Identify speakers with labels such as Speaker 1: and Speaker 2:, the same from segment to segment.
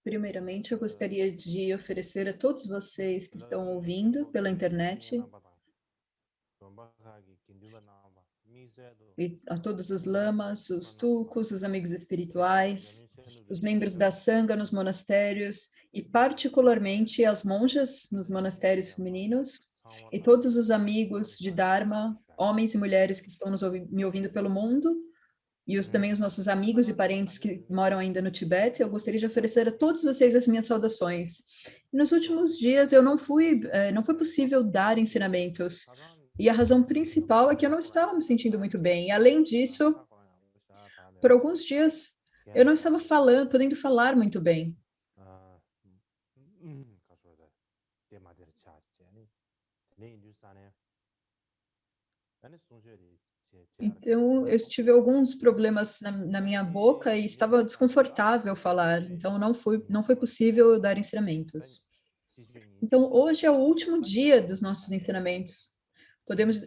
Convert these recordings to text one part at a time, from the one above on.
Speaker 1: Primeiramente, eu gostaria de oferecer a todos vocês que estão ouvindo pela internet e a todos os lamas, os tulcos, os amigos espirituais, os membros da Sangha nos monastérios e particularmente as monjas nos monastérios femininos e todos os amigos de Dharma, homens e mulheres que estão me ouvindo pelo mundo e também os nossos amigos e parentes que moram ainda no Tibete. Eu gostaria de oferecer a todos vocês as minhas saudações. Nos últimos dias não foi possível dar ensinamentos. E a razão principal é que eu não estava me sentindo muito bem. E, além disso, por alguns dias, eu não estava podendo falar muito bem. Então, eu tive alguns problemas na minha boca e estava desconfortável falar. Então, não foi possível dar ensinamentos. Então, hoje é o último dia dos nossos ensinamentos.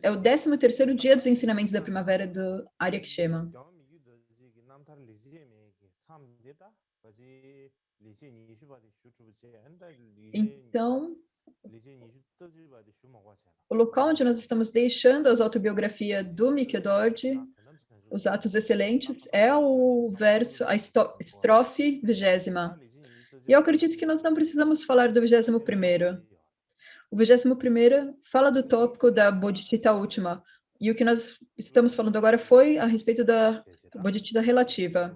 Speaker 1: É o 13º dia dos ensinamentos da primavera do Arya Kshema. Então, o local onde nós estamos deixando as autobiografias do Mikyo Dorji, os atos excelentes, é o verso, a estrofe 20ª. E eu acredito que nós não precisamos falar do 21º. O 21º fala do tópico da Bodhicitta última. E o que nós estamos falando agora foi a respeito da Bodhicitta relativa.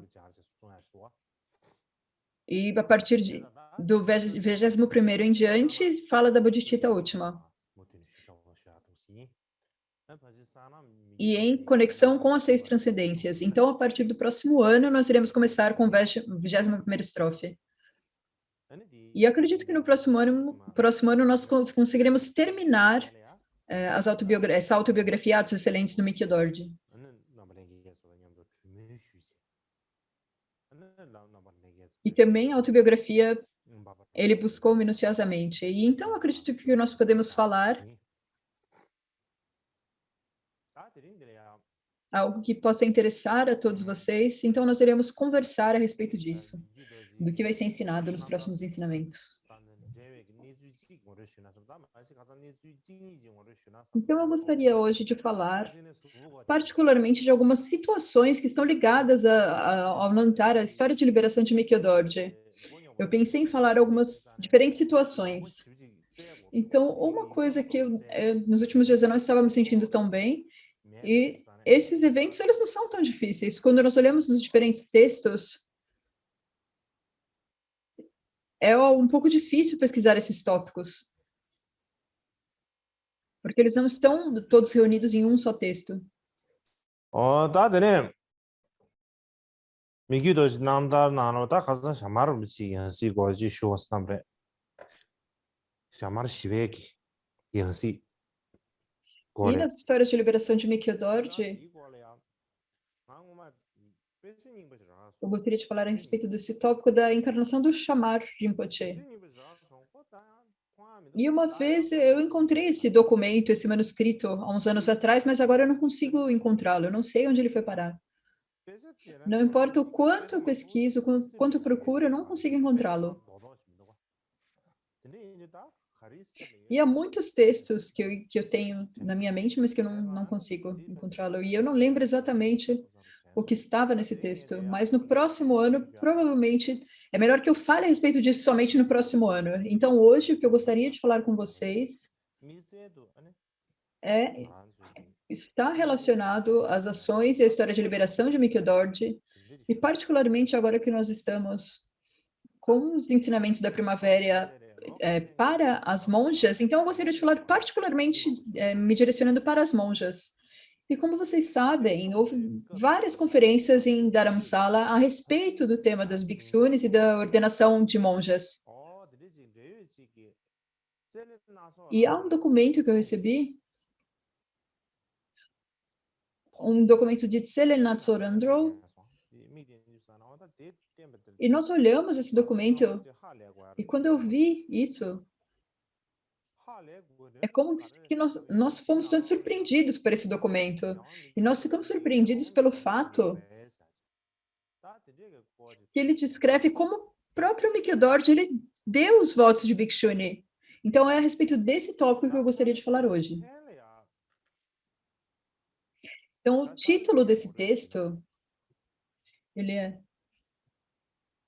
Speaker 1: E a partir do 21º em diante, fala da Bodhicitta última. E em conexão com as 6 transcendências. Então, a partir do próximo ano, nós iremos começar com a 21ª estrofe. E acredito que no próximo ano nós conseguiremos terminar essa autobiografia, Atos Excelentes do Mikyo Dorji. E também a autobiografia ele buscou minuciosamente. E então acredito que nós podemos falar algo que possa interessar a todos vocês. Então nós iremos conversar a respeito disso, do que vai ser ensinado nos próximos ensinamentos. Então eu gostaria hoje de falar particularmente de algumas situações que estão ligadas ao Nantar, a história de liberação de Mikyo Dorji. Eu pensei em falar algumas diferentes situações. Então, uma coisa que nos últimos dias eu não estava me sentindo tão bem, e esses eventos, eles não são tão difíceis. Quando nós olhamos os diferentes textos, é um pouco difícil pesquisar esses tópicos, porque eles não estão todos reunidos em um só texto.
Speaker 2: 다들 미기도 남다 나노다 가서 샤마르 미치 연시 고지 쇼스남레 샤마르 시베기 연시
Speaker 1: E nas histórias de liberação de Mikyo Dorji, eu gostaria de falar a respeito desse tópico da encarnação do Shamar Rinpoche. E uma vez eu encontrei esse documento, esse manuscrito, há uns anos atrás, mas agora eu não consigo encontrá-lo, eu não sei onde ele foi parar. Não importa o quanto eu pesquiso, quanto eu procuro, eu não consigo encontrá-lo. E há muitos textos que eu tenho na minha mente, mas que eu não consigo encontrá-lo. E eu não lembro exatamente o que estava nesse texto, mas no próximo ano, provavelmente, é melhor que eu fale a respeito disso somente no próximo ano. Então, hoje, o que eu gostaria de falar com vocês está relacionado às ações e à história de liberação de Mikyo Dorji, e particularmente agora que nós estamos com os ensinamentos da primavera para as monjas, então eu gostaria de falar particularmente me direcionando para as monjas. E como vocês sabem, houve várias conferências em Dharamsala a respeito do tema das bhiksunis e da ordenação de monjas. E há um documento que eu recebi, um documento de Tselen Natsorandro, e nós olhamos esse documento, e quando eu vi isso, É como que nós fomos todos surpreendidos por esse documento. E nós ficamos surpreendidos pelo fato que ele descreve como o próprio Mikidort, ele deu os votos de Bhikshuni. Então, é a respeito desse tópico que eu gostaria de falar hoje. Então, o título desse texto, ele é...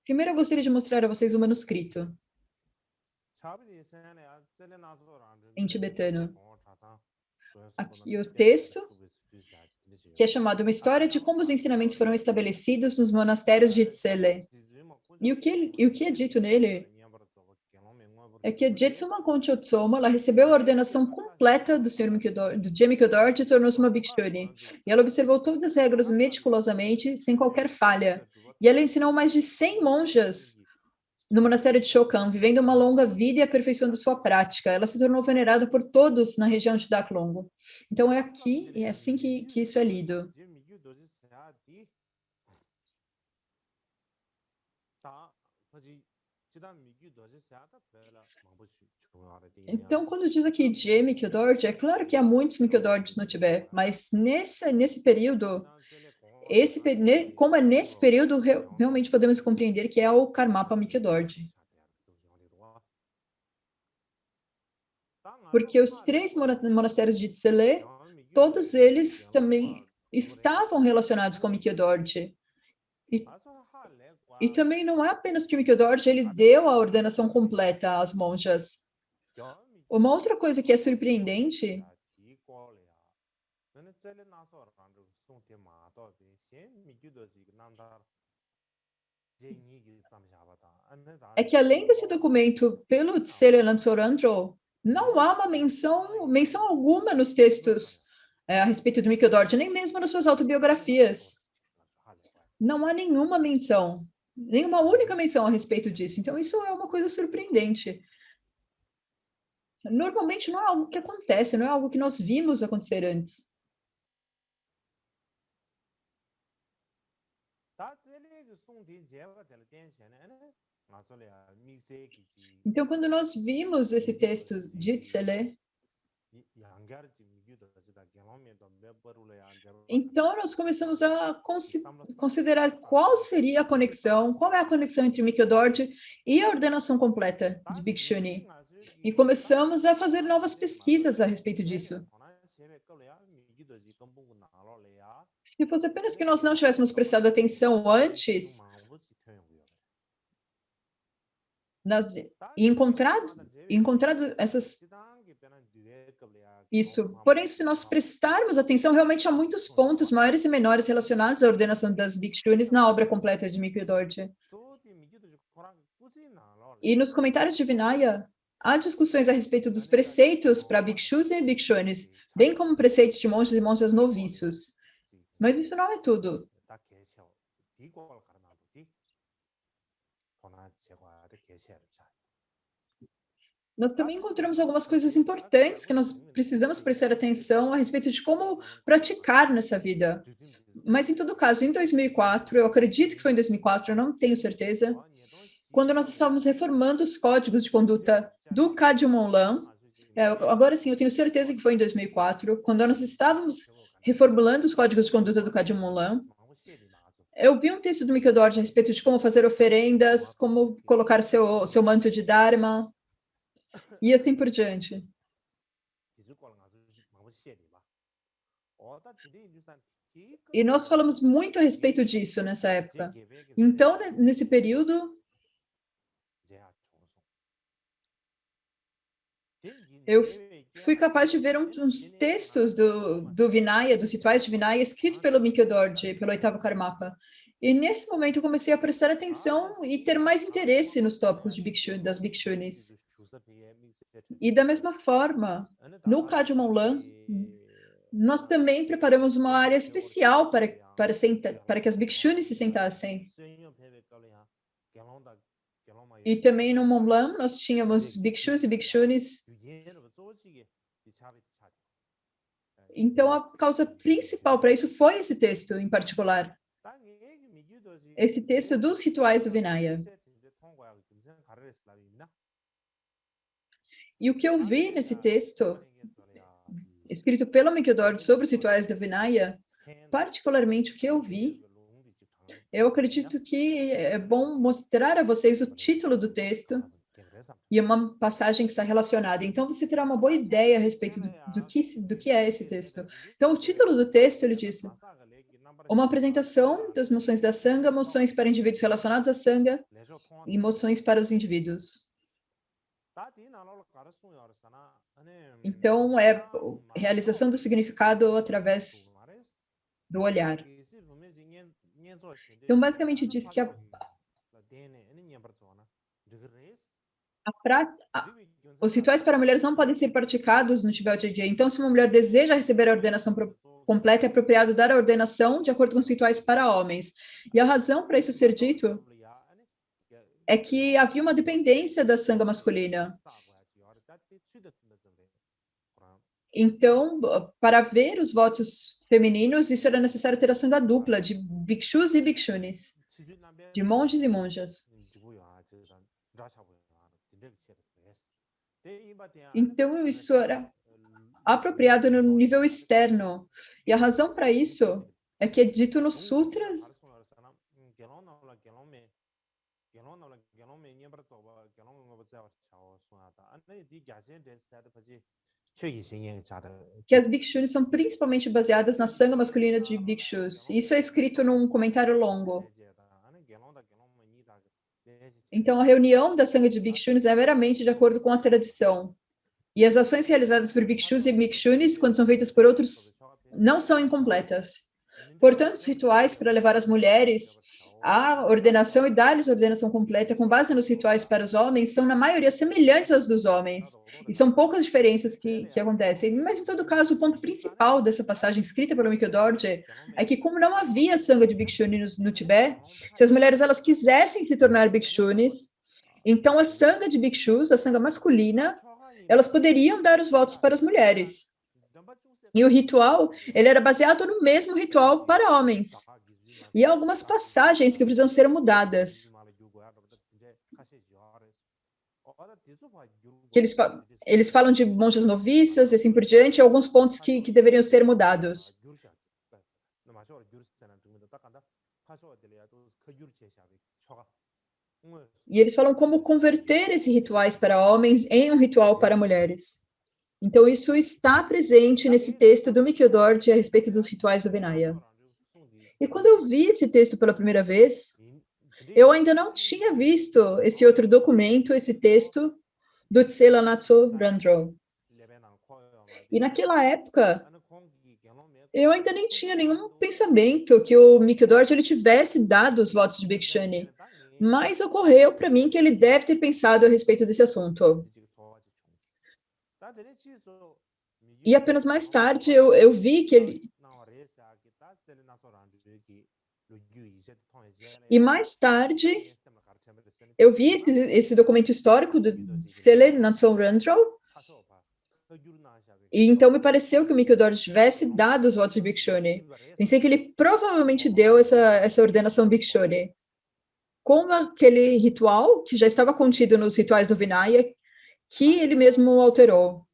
Speaker 1: Primeiro, eu gostaria de mostrar a vocês o manuscrito em tibetano. Aqui o texto, que é chamado Uma História de Como os Ensinamentos Foram Estabelecidos nos Monastérios de Tsele. E o que é dito nele é que a Jetsuma Koncho Tsoma, ela recebeu a ordenação completa do Sr. Mikidort, do Je Mikidort, e tornou-se uma Bhikshuni. E ela observou todas as regras meticulosamente, sem qualquer falha. E ela ensinou mais de 100 monjas no monastério de Shokan, vivendo uma longa vida e aperfeiçoando sua prática. Ela se tornou venerada por todos na região de Daklongo. Então, é aqui, é assim que isso é lido. Então, quando diz aqui Je Mikidort, é claro que há muitos Mikidorts no Tibete, mas nesse período, como é nesse período, realmente podemos compreender que é o Karmapa Mikidort. Porque os 3 monastérios de Tsele, todos eles também estavam relacionados com Mikidort. E também não é apenas que o Mikidort, ele deu a ordenação completa às monjas. Uma outra coisa que é surpreendente é que, além desse documento pelo Tsele Lantsorandro, não há uma menção alguma nos textos a respeito do Mikidort, nem mesmo nas suas autobiografias. Não há nenhuma menção, nenhuma única menção a respeito disso. Então, isso é uma coisa surpreendente. Normalmente não é algo que acontece, não é algo que nós vimos acontecer antes. Então, quando nós vimos esse texto de Tsele, então nós começamos a considerar qual seria a conexão, qual é a conexão entre Mikidort e a ordenação completa de Bhikshuni. E começamos a fazer novas pesquisas a respeito disso. Se fosse apenas que nós não tivéssemos prestado atenção antes, e encontrado isso. Porém, se nós prestarmos atenção, realmente há muitos pontos maiores e menores relacionados à ordenação das Bhikshunis na obra completa de Mikidort. E nos comentários de Vinaya, há discussões a respeito dos preceitos para Bhikshus e Bhikshunis, bem como preceitos de monges e monjas noviços. Mas isso não é tudo. Nós também encontramos algumas coisas importantes que nós precisamos prestar atenção a respeito de como praticar nessa vida. Mas, em todo caso, em 2004, eu acredito que foi em 2004, eu não tenho certeza, quando nós estávamos reformando os códigos de conduta do Kadjy Monlam, agora sim, eu tenho certeza que foi em 2004, quando nós estávamos reformulando os códigos de conduta do Kadjy Monlam, eu vi um texto do Mikidort a respeito de como fazer oferendas, como colocar seu manto de Dharma, e assim por diante. E nós falamos muito a respeito disso nessa época. Então, nesse período, eu fui capaz de ver uns textos do Vinaya, dos rituais de Vinaya, escrito pelo Mikidort, pelo 8º Karmapa. E nesse momento eu comecei a prestar atenção e ter mais interesse nos tópicos das Bhikshunis. E da mesma forma, no Kadjy Monlam, nós também preparamos uma área especial para que as Bhikshunis se sentassem. E também no Monlam nós tínhamos Bhikshus e Bhikshunis. Então, a causa principal para isso foi esse texto em particular. Esse texto dos rituais do Vinaya. E o que eu vi nesse texto, escrito pelo Mikhail Dorje sobre os rituais da Vinaya, particularmente o que eu vi, eu acredito que é bom mostrar a vocês o título do texto e uma passagem que está relacionada. Então, você terá uma boa ideia a respeito do que é esse texto. Então, o título do texto, ele diz: uma apresentação das moções da Sangha, moções para indivíduos relacionados à Sangha e moções para os indivíduos. Então, é realização do significado através do olhar. Então, basicamente, diz que os rituais para mulheres não podem ser praticados no Tibete dia a dia. Então, se uma mulher deseja receber a ordenação completa, é apropriado dar a ordenação de acordo com os rituais para homens. E a razão para isso ser dito é que havia uma dependência da sanga masculina. Então, para ver os votos femininos, isso era necessário ter a sanga dupla, de bhikshus e bhikshunis, de monges e monjas. Então, isso era apropriado no nível externo. E a razão para isso é que é dito nos sutras que as bhikshunis são principalmente baseadas na sanga masculina de bhikshus. Isso é escrito num comentário longo. Então, a reunião da sanga de bhikshunis é meramente de acordo com a tradição. E as ações realizadas por bhikshus e bhikshunis, quando são feitas por outros, não são incompletas. Portanto, os rituais para levar as mulheres à ordenação e dar-lhes ordenação completa com base nos rituais para os homens são, na maioria, semelhantes às dos homens. E são poucas diferenças que acontecem. Mas, em todo caso, o ponto principal dessa passagem escrita pelo Mikhail Dorje é que, como não havia sanga de bhikshunis no Tibete, se as mulheres elas quisessem se tornar bhikshunis, então a sanga de bhikshus, a sanga masculina, elas poderiam dar os votos para as mulheres. E o ritual, ele era baseado no mesmo ritual para homens. E há algumas passagens que precisam ser mudadas. Que eles falam de monjas noviças e assim por diante, e alguns pontos que deveriam ser mudados. E eles falam como converter esses rituais para homens em um ritual para mulheres. Então, isso está presente nesse texto do Mikhail Dorje a respeito dos rituais do Vinaya. E quando eu vi esse texto pela primeira vez, eu ainda não tinha visto esse outro documento, esse texto do Tsela Natso Randro. E naquela época, eu ainda nem tinha nenhum pensamento que o Mikhail Dorje ele tivesse dado os votos de Bhikshuni. Mas ocorreu para mim que ele deve ter pensado a respeito desse assunto. E apenas mais tarde eu vi que ele... E mais tarde eu vi esse documento histórico do Tsele Natso Randro, e então me pareceu que o Mikhail Dorje tivesse dado os votos de Bhikshuni. Pensei que ele provavelmente deu essa ordenação Bhikshuni com aquele ritual que já estava contido nos rituais do Vinaya, que ele mesmo alterou.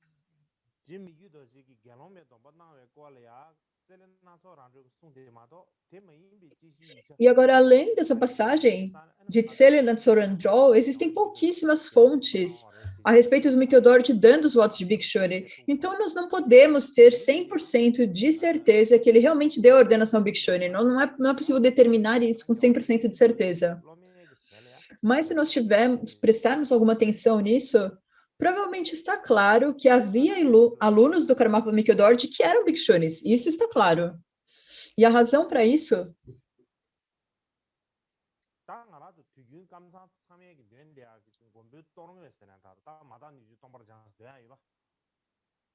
Speaker 1: E agora, além dessa passagem de Tsele Natso Randro, existem pouquíssimas fontes a respeito do Mikhail Dorje dando os votos de Bhikshuni. Então, nós não podemos ter 100% de certeza que ele realmente deu a ordenação Bhikshuni. Não é possível determinar isso com 100% de certeza. Mas se nós prestarmos alguma atenção nisso, provavelmente está claro que havia alunos do Karmapa Mikhail Dorje que eram Bhikshunis. Isso está claro. E a razão para isso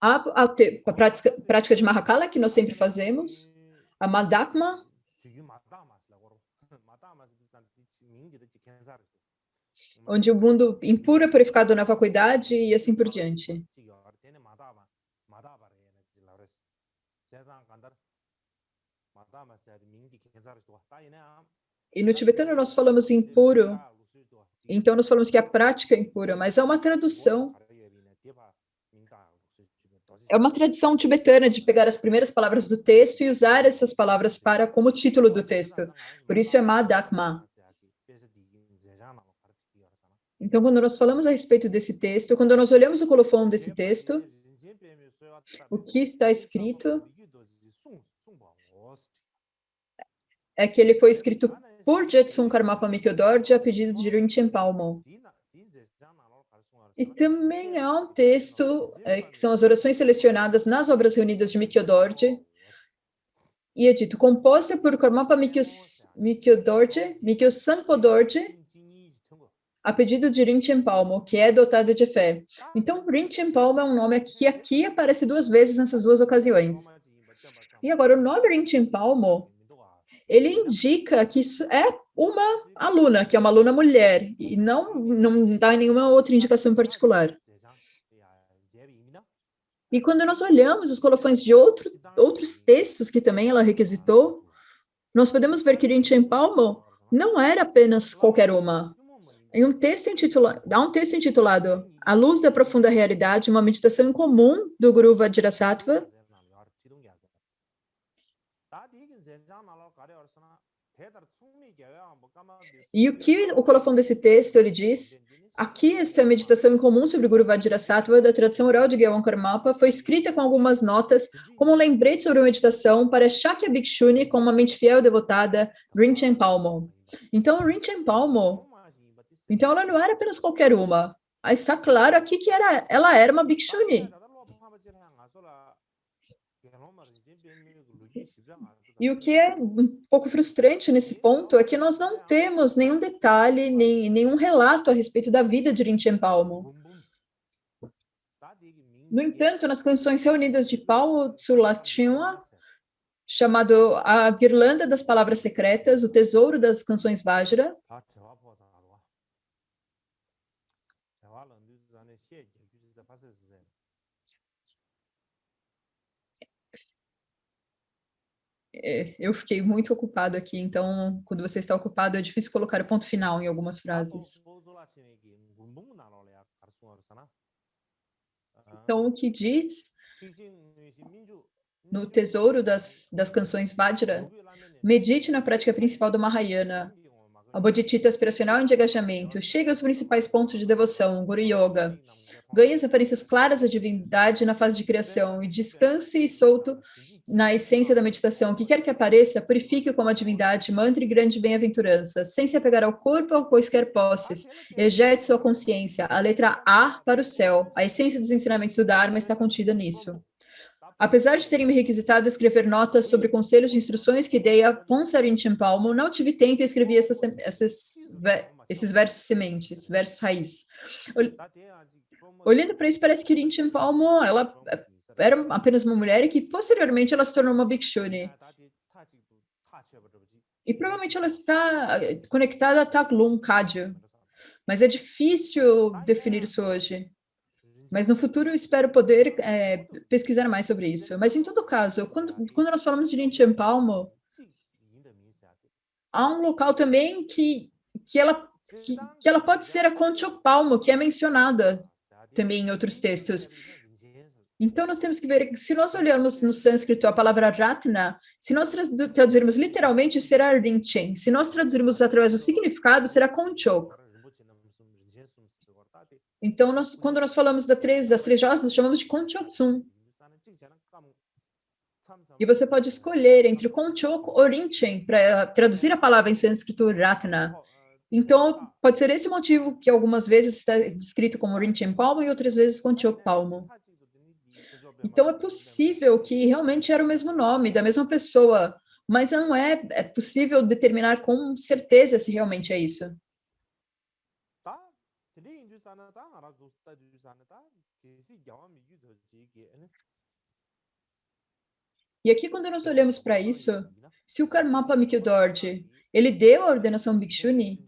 Speaker 1: a prática de Mahakala, que nós sempre fazemos, a Madhakma, onde o mundo impuro é purificado na vacuidade e assim por diante. E no tibetano nós falamos impuro, então nós falamos que a prática é impura, mas há uma tradução É uma tradição tibetana de pegar as primeiras palavras do texto e usar essas palavras para como título do texto. Por isso é Ma Dakma. Então, quando nós falamos a respeito desse texto, quando nós olhamos o colofão desse texto, o que está escrito é que ele foi escrito por Jetsun Karmapa Mikyo Dorje a pedido de Rinchen Palmo. E também há um texto, que são as orações selecionadas nas obras reunidas de Mikyo Dorje, e é dito, composta por Karmapa Mikyo Dorje, Mikyo Sanpo Dorje, a pedido de Rinchen Palmo, que é dotado de fé. Então, Rinchen Palmo é um nome que aqui aparece 2 vezes nessas 2 ocasiões. E agora, o nome Rinchen Palmo, ele indica que isso é uma aluna, que é uma aluna mulher, e não dá nenhuma outra indicação particular. E quando nós olhamos os colofões de outros textos que também ela requisitou, nós podemos ver que Rinchen Palmo não era apenas qualquer uma. Há um texto intitulado A Luz da Profunda Realidade, uma meditação em comum do Guru Vajrasattva. E o que o colofão desse texto, ele diz, aqui esta meditação em comum sobre o Guru Vajrasattva da tradição oral de Gyewan Karmapa foi escrita com algumas notas como um lembrete sobre a meditação para Shakya Bhikshuni com uma mente fiel e devotada, Rinchen Palmo. Então, Rinchen Palmo, então ela não era apenas qualquer uma. Está claro aqui que ela era uma Bhikshuni. E o que é um pouco frustrante nesse ponto é que nós não temos nenhum detalhe, nenhum relato a respeito da vida de Rinchen Palmo. No entanto, nas canções reunidas de Palmo Tsulachima, chamado A Guirlanda das Palavras Secretas, o Tesouro das Canções Vajra, eu fiquei muito ocupado aqui, então, quando você está ocupado, é difícil colocar o ponto final em algumas frases. Então, o que diz no Tesouro das Canções Vajra, medite na prática principal do Mahayana, a bodhicitta aspiracional de engajamento, chega aos principais pontos de devoção, Guru Yoga, ganhe as aparências claras da divindade na fase de criação e descanse e solto na essência da meditação. O que quer que apareça, purifique como a divindade, mantra e grande bem-aventurança, sem se apegar ao corpo ou quaisquer posses. Ejete sua consciência, a letra A para o céu. A essência dos ensinamentos do Dharma está contida nisso. Apesar de terem me requisitado escrever notas sobre conselhos de instruções que dei a Ponsa Rinchen Palmo, não tive tempo e escrevi esses versos sementes, versos raiz. Olhando para isso, parece que Rinchen Palmo, ela era apenas uma mulher e que posteriormente ela se tornou uma Bhikshuni. E provavelmente ela está conectada a Taklum Kadju. Mas é difícil definir isso hoje. Mas no futuro eu espero poder pesquisar mais sobre isso. Mas em todo caso, quando nós falamos de Rinchen Palmo, há um local também que ela pode ser a Conchok Palmo, que é mencionada também em outros textos. Então, nós temos que ver que se nós olharmos no sânscrito a palavra Ratna, se nós traduzirmos literalmente, será Rinchen. Se nós traduzirmos através do significado, será Conchok. Então, quando nós falamos das três joias, nós chamamos de Conchoksum. E você pode escolher entre Conchok ou Rinchen para traduzir a palavra em sânscrito Ratna. Então, pode ser esse o motivo que algumas vezes está escrito como Rinchen Palmo e outras vezes Conchok Palmo. Então, é possível que realmente era o mesmo nome, da mesma pessoa, mas não é possível determinar com certeza se realmente é isso. E aqui, quando nós olhamos para isso, se o Karmapa Mikyo Dorje, ele deu a ordenação Bhikshuni,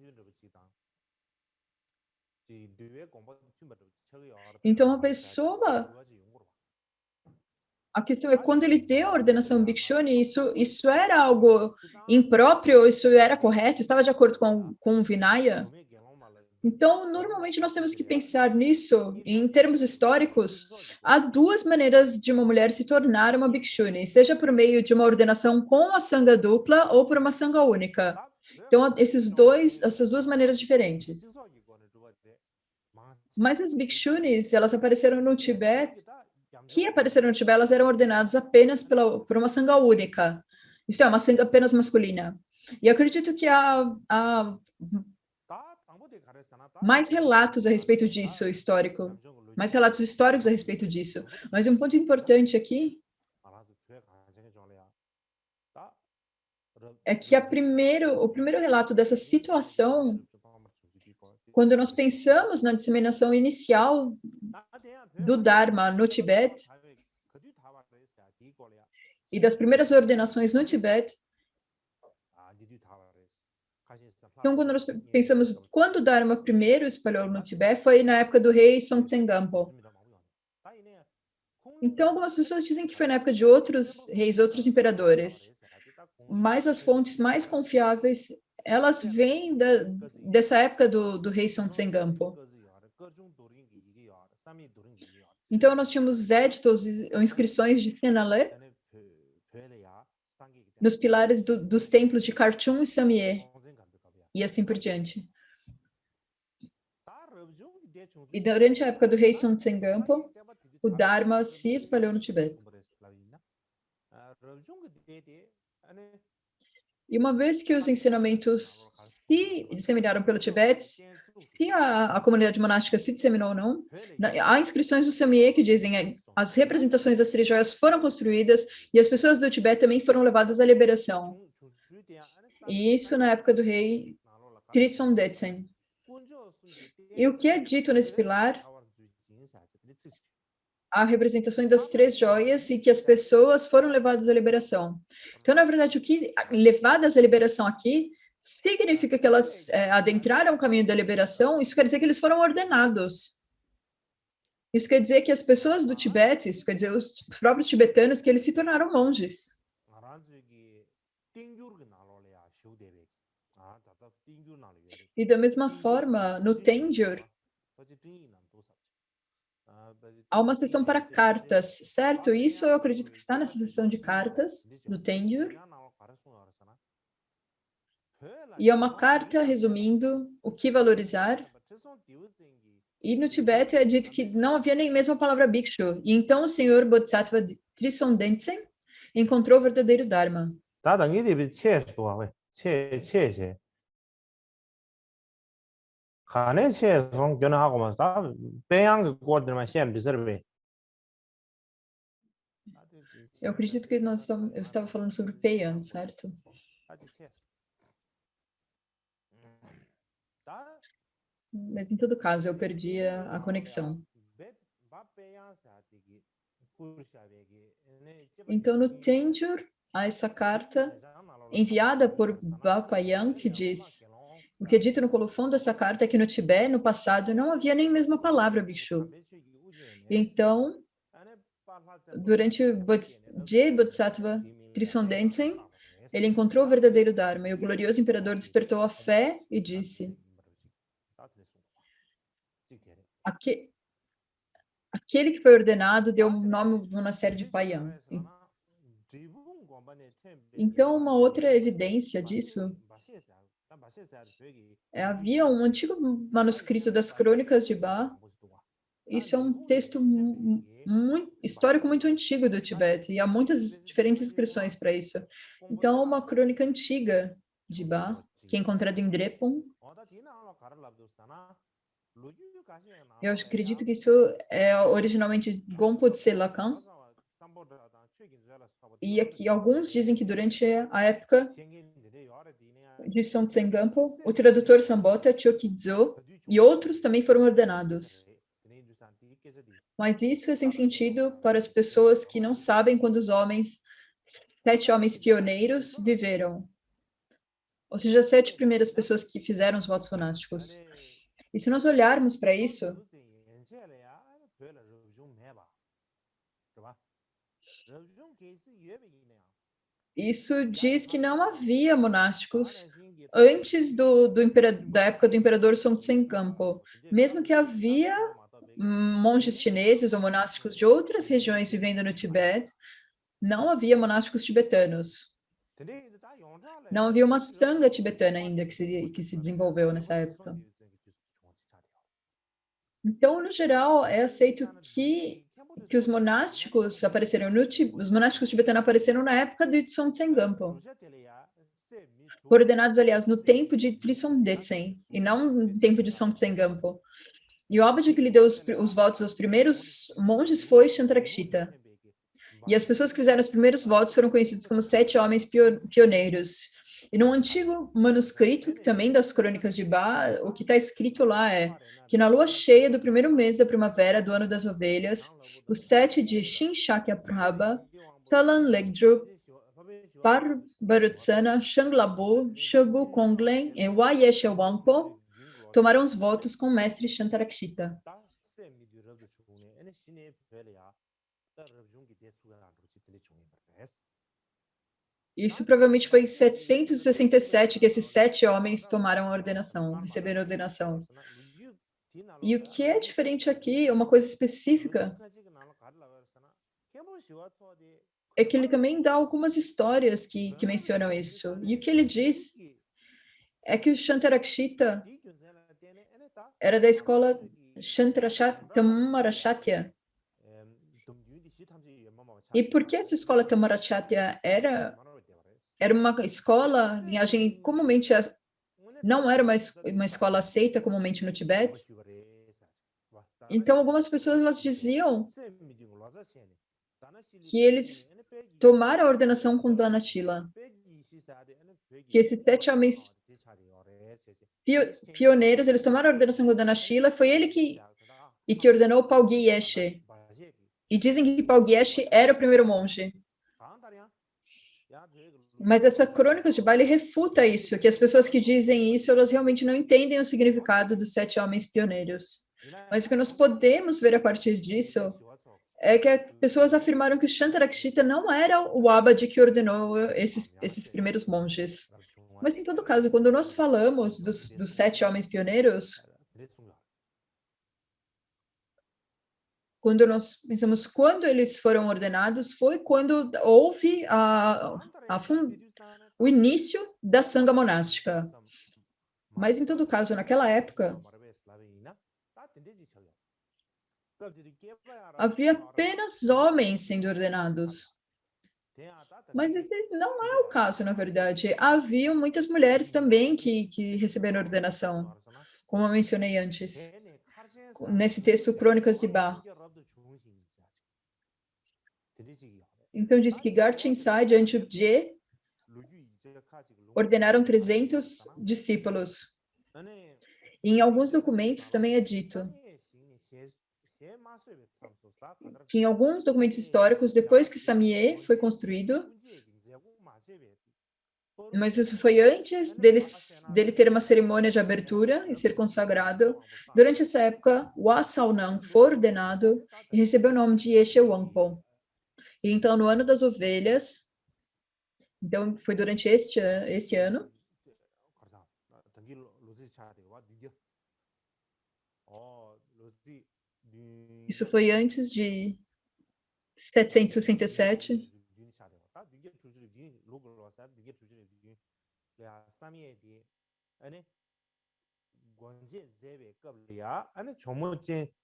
Speaker 1: então a pessoa... A questão é, quando ele deu a ordenação Bhikshuni, isso era algo impróprio, isso era correto, estava de acordo com o Vinaya? Então, normalmente nós temos que pensar nisso, em termos históricos, há duas maneiras de uma mulher se tornar uma bhikshuni, seja por meio de uma ordenação com a sanga dupla ou por uma sanga única. Então, essas duas maneiras diferentes. Mas as bhikshunis, elas apareceram no Tibete, elas eram ordenadas apenas por uma sanga única. Isso é, uma sanga apenas masculina. E eu acredito que há mais relatos a respeito disso, histórico. Mais relatos históricos a respeito disso. Mas um ponto importante aqui é que o primeiro relato dessa situação, quando nós pensamos na disseminação inicial do Dharma no Tibete e das primeiras ordenações no Tibete, então, quando nós pensamos quando o Dharma primeiro espalhou no Tibete, foi na época do rei Songtsen Gampo. Então, algumas pessoas dizem que foi na época de outros reis, outros imperadores. Mas as fontes mais confiáveis, elas vêm dessa época do rei Songtsen Gampo. Então, nós tínhamos éditos ou inscrições de Senalé nos pilares dos templos de Khartoum e Samye, e assim por diante. E durante a época do rei Songtsen Gampo, o Dharma se espalhou no Tibete. E uma vez que os ensinamentos se disseminaram pelo Tibete, se a comunidade monástica se disseminou ou não, há inscrições do Samye que dizem as representações das três joias foram construídas e as pessoas do Tibete também foram levadas à liberação. E isso na época do rei Trison Detsen. E o que é dito nesse pilar? Há representações das três joias e que as pessoas foram levadas à liberação. Então, na verdade, o que levadas à liberação aqui significa que elas adentraram o caminho da liberação, isso quer dizer que eles foram ordenados. Isso quer dizer que as pessoas do Tibete, isso quer dizer os próprios tibetanos, que eles se tornaram monges. E da mesma forma, no Tenjur, há uma seção para cartas, certo? Isso eu acredito que está nessa seção de cartas do Tenjur. E é uma carta resumindo o que valorizar. E no Tibete é dito que não havia nem mesmo a palavra Bhikshu. E então o senhor Bodhisattva Trison Denzen encontrou o verdadeiro Dharma.
Speaker 2: 다 당연히 체체 간에 체성 변화하고만 다 배양 거들만 시험 비서베.
Speaker 1: Eu acredito que eu estava falando sobre Peian, certo? Mas em todo caso, eu perdi a conexão. Então, no Tenjur, há essa carta enviada por Bapayan, que diz: o que é dito no colofão dessa carta é que no Tibete, no passado, não havia nem mesmo a palavra Bhikshu. Então, durante o Bodhisattva Trison Denzen, ele encontrou o verdadeiro Dharma e o glorioso imperador despertou a fé e disse: aquele que foi ordenado deu o nome do monastério de Payan. Então, uma outra evidência disso havia um antigo manuscrito das Crônicas de Ba. Isso é um texto histórico muito antigo do Tibete, e há muitas diferentes inscrições para isso. Então, uma crônica antiga de Ba, que é encontrada em Drepung. Eu acredito que isso é originalmente Gompo Tse Lakan. E aqui, alguns dizem que durante a época de Songtsen Gampo, o tradutor Sambota Chokidzo e outros também foram ordenados. Mas isso é sem sentido para as pessoas que não sabem quando os 7 homens pioneiros viveram. Ou seja, as 7 primeiras pessoas que fizeram os votos monásticos. E se nós olharmos para isso, Isso diz que não havia monásticos antes da época do imperador Songtsen-Gampo. Mesmo que havia monges chineses ou monásticos de outras regiões vivendo no Tibete, não havia monásticos tibetanos. Não havia uma sanga tibetana ainda que se desenvolveu nessa época. Então, no geral, é aceito que os monásticos apareceram os monásticos tibetanos apareceram na época de Songtsen Gampo. Foram ordenados, aliás, no tempo de Trisong Detsen, e não no tempo de Songtsen Gampo. E o Abaji que lhe deu os votos aos primeiros monges foi Shantarakshita. E as pessoas que fizeram os primeiros votos foram conhecidos como 7 homens pioneiros. E num antigo manuscrito, também das Crônicas de Ba, o que está escrito lá é que na lua cheia do primeiro mês da primavera do ano das ovelhas, os 7 de Shinshakya Prabha, Talan Legdrup, Parvarutsana, Shanglabu, Shabu Konglen e Wayeshe Wangpo tomaram os votos com o mestre Shantarakshita. Isso provavelmente foi em 767 que esses 7 homens tomaram a ordenação, receberam a ordenação. E o que é diferente aqui, uma coisa específica, é que ele também dá algumas histórias que mencionam isso. E o que ele diz é que o Shantarakshita era da escola Tamarachatya. E por que essa escola Tamarachatya era uma escola, linhagem comumente não era uma escola aceita comumente no Tibete. Então, algumas pessoas elas diziam que eles tomaram a ordenação com Dhanashila, que esses 7 homens pioneiros, eles tomaram a ordenação com Dhanashila, foi ele que ordenou Palgi Yeshe. E dizem que Palgi Yeshe era o primeiro monge. Mas essa Crônicas de Bali refuta isso, que as pessoas que dizem isso, elas realmente não entendem o significado dos 7 homens pioneiros. Mas o que nós podemos ver a partir disso é que as pessoas afirmaram que o Shantarakshita não era o Abaji que ordenou esses primeiros monges. Mas, em todo caso, quando nós falamos dos 7 homens pioneiros, quando nós pensamos quando eles foram ordenados, foi quando houve o início da sanga monástica. Mas, em todo caso, naquela época, havia apenas homens sendo ordenados. Mas esse não é o caso, na verdade. Haviam muitas mulheres também que receberam ordenação, como eu mencionei antes, nesse texto Crônicas de Ba. Então, diz que Garchen Sai e Anchupje ordenaram 300 discípulos. E em alguns documentos também é dito que em alguns documentos históricos, depois que Samye foi construído, mas isso foi antes dele ter uma cerimônia de abertura e ser consagrado. Durante essa época, Wa Saunang foi ordenado e recebeu o nome de Yeshe Wangpo. E então, no ano das ovelhas, então foi durante este ano, isso foi antes de 767.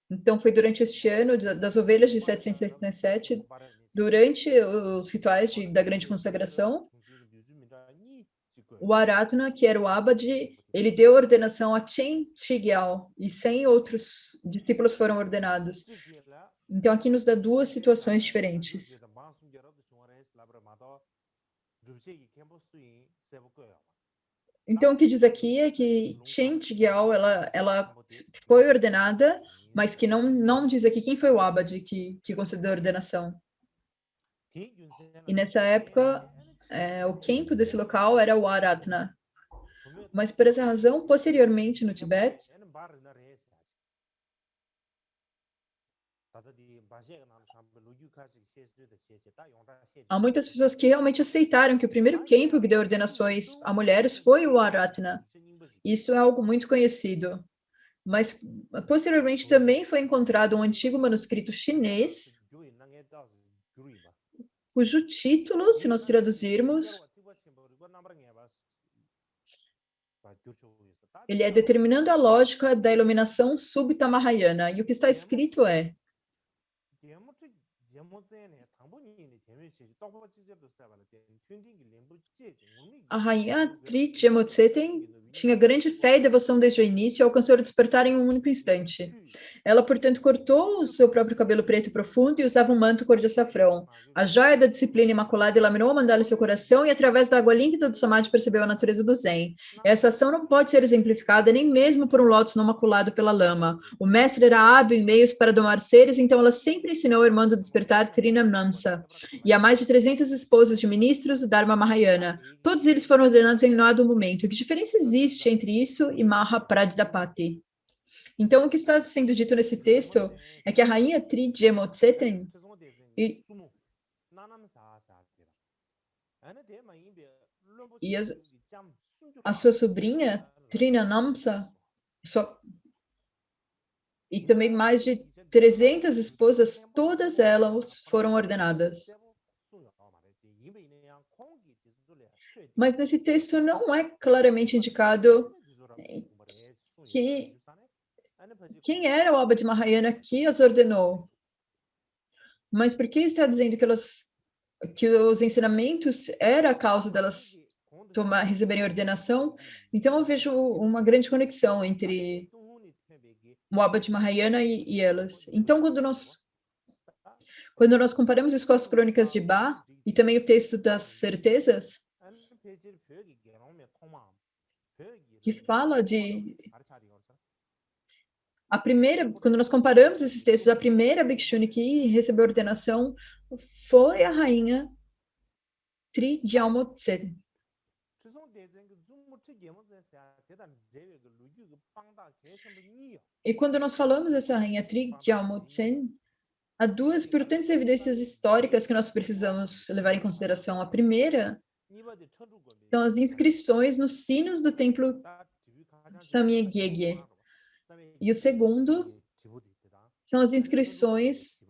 Speaker 1: Então, foi durante este ano das ovelhas de 777, durante os rituais da grande consagração, o Aratna, que era o Abaji, ele deu ordenação a Chen Chigyal, e 100 outros discípulos foram ordenados. Então, aqui nos dá 2 situações diferentes. Então, o que diz aqui é que Chen Chigyal, ela foi ordenada, mas que não diz aqui quem foi o Abaji que concedeu a ordenação. E nessa época, o Kempo desse local era o Aratna. Mas por essa razão, posteriormente no Tibete, Há muitas pessoas que realmente aceitaram que o primeiro Khenpo que deu ordenações a mulheres foi o Aratna. Isso é algo muito conhecido. Mas, posteriormente, também foi encontrado um antigo manuscrito chinês, cujo título, se nós traduzirmos, ele é Determinando a Lógica da Iluminação Súbita Mahayana. E o que está escrito é: a rainha Tri Djemotsetten tinha grande fé e devoção desde o início e alcançou o despertar em um único instante. Ela, portanto, cortou o seu próprio cabelo preto profundo e usava um manto cor de açafrão. A joia da disciplina imaculada elaminou a mandala em seu coração e, através da água límpida do Samadhi, percebeu a natureza do Zen. Essa ação não pode ser exemplificada nem mesmo por um lótus não maculado pela lama. O mestre era hábil em meios para domar seres, então ela sempre ensinou ao irmão do despertar Trinamnamsa e a mais de 300 esposas de ministros do Dharma Mahayana. Todos eles foram ordenados em um dado momento. Que diferença existe entre isso e Mahapradipati? Então, o que está sendo dito nesse texto é que a rainha Tri Djemotsetten e a sua sobrinha Trinamnasa e também mais de 300 esposas, todas elas foram ordenadas. Mas nesse texto não é claramente indicado quem era o Abba Mahayana que as ordenou. Mas por que está dizendo que os ensinamentos era a causa delas receberem ordenação? Então eu vejo uma grande conexão entre o Abba Mahayana e elas. Então, quando nós comparamos isso com as crônicas de Ba e também o texto das certezas, que fala de quando nós comparamos esses textos, a primeira Bhikshuni que recebeu ordenação foi a rainha Tri Djamotsen. E quando nós falamos dessa rainha Tri Djamotsen, há duas importantes evidências históricas que nós precisamos levar em consideração. A primeira são as inscrições nos sinos do templo Samyegye. E o segundo são as inscrições.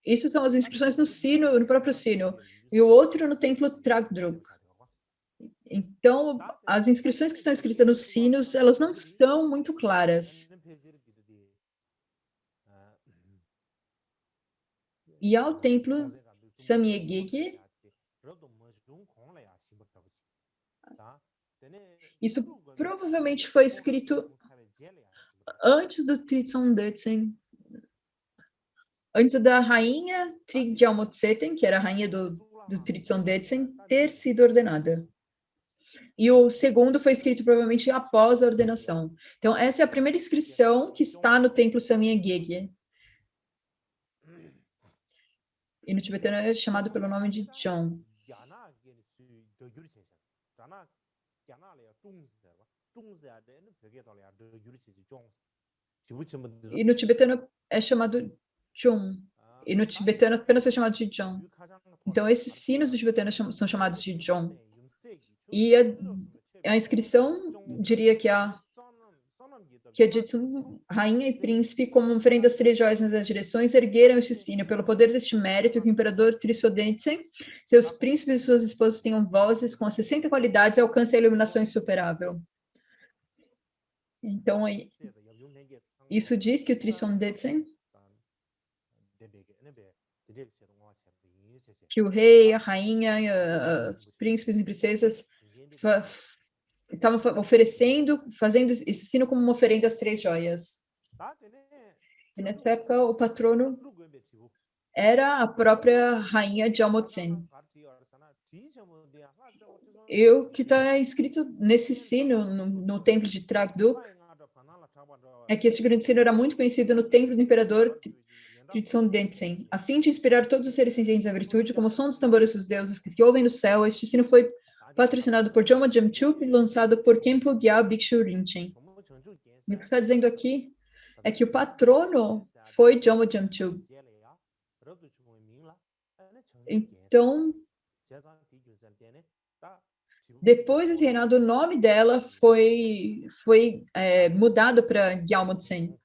Speaker 1: Isso são as inscrições no sino, no próprio sino. E o outro no templo Tragdruk. Então, as inscrições que estão escritas nos sinos, elas não estão muito claras. E ao templo Samyegye, isso provavelmente foi escrito antes do Tritson Detsen, antes da rainha Tri Djamotsetten, que era a rainha do Tritson Detsen, ter sido ordenada. E o segundo foi escrito provavelmente após a ordenação. Então, essa é a primeira inscrição que está no templo Samyegye. E no tibetano é chamado pelo nome de John. E no tibetano é chamado Jung. E no tibetano apenas é chamado de John. Então, esses sinos do tibetano são chamados de John. E a inscrição, diria que é dito rainha e príncipe, como oferenda das 3 joias nas 10 direções, ergueram este sino. Pelo poder deste mérito, que o imperador Trisodentsen, seus príncipes e suas esposas tenham vozes com as 60 qualidades e alcancem a iluminação insuperável. Então, isso diz que o Trisodentsen, que o rei, a rainha, os príncipes e princesas estavam oferecendo, fazendo esse sino como uma oferenda às 3 joias. E nessa época, o patrono era a própria rainha Djamotsen. E o que está escrito nesse sino, no templo de Tragduk, é que esse grande sino era muito conhecido no templo do imperador Tritson Detsen. A fim de inspirar todos os seres sentientes à virtude, como o som dos tambores dos deuses que ouvem no céu, este sino foi patrocinado por Joma Jamchup e lançado por Khenpo Gyal Bhikshu Rinchen. O que está dizendo aqui é que o patrono foi Jomo Jamchu. Então, depois desse reinado, o nome dela foi mudado para Gyalmo Tsen.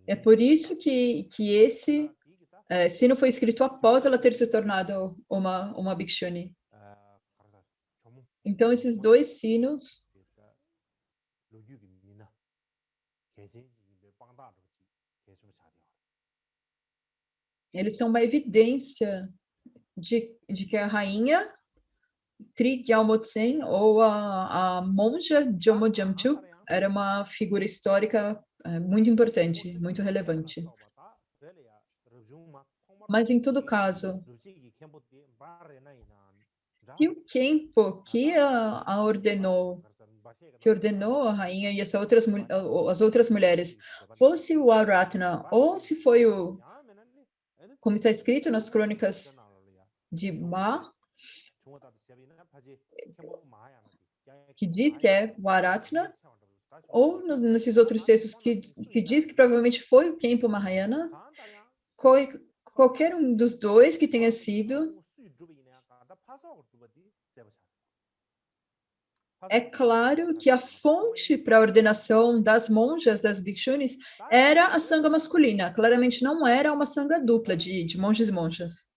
Speaker 1: É por isso que esse sino foi escrito após ela ter se tornado uma bhikshuni. Então, esses dois sinos eles são uma evidência de que a rainha Tri Gyalmo Tsen, ou a monja Jomo Jamchu, era uma figura histórica muito importante, muito relevante. Mas, em todo caso, se o Khenpo que ordenou a rainha e as outras mulheres, fosse o Aratna, ou se foi como está escrito nas crônicas de Ma, que diz que é o Aratna, ou nesses outros textos que diz que provavelmente foi o Khenpo Mahayana, qualquer um dos dois que tenha sido, é claro que a fonte para a ordenação das monjas, das bhikshunis, era a sanga masculina. Claramente não era uma sanga dupla de monges e monjas.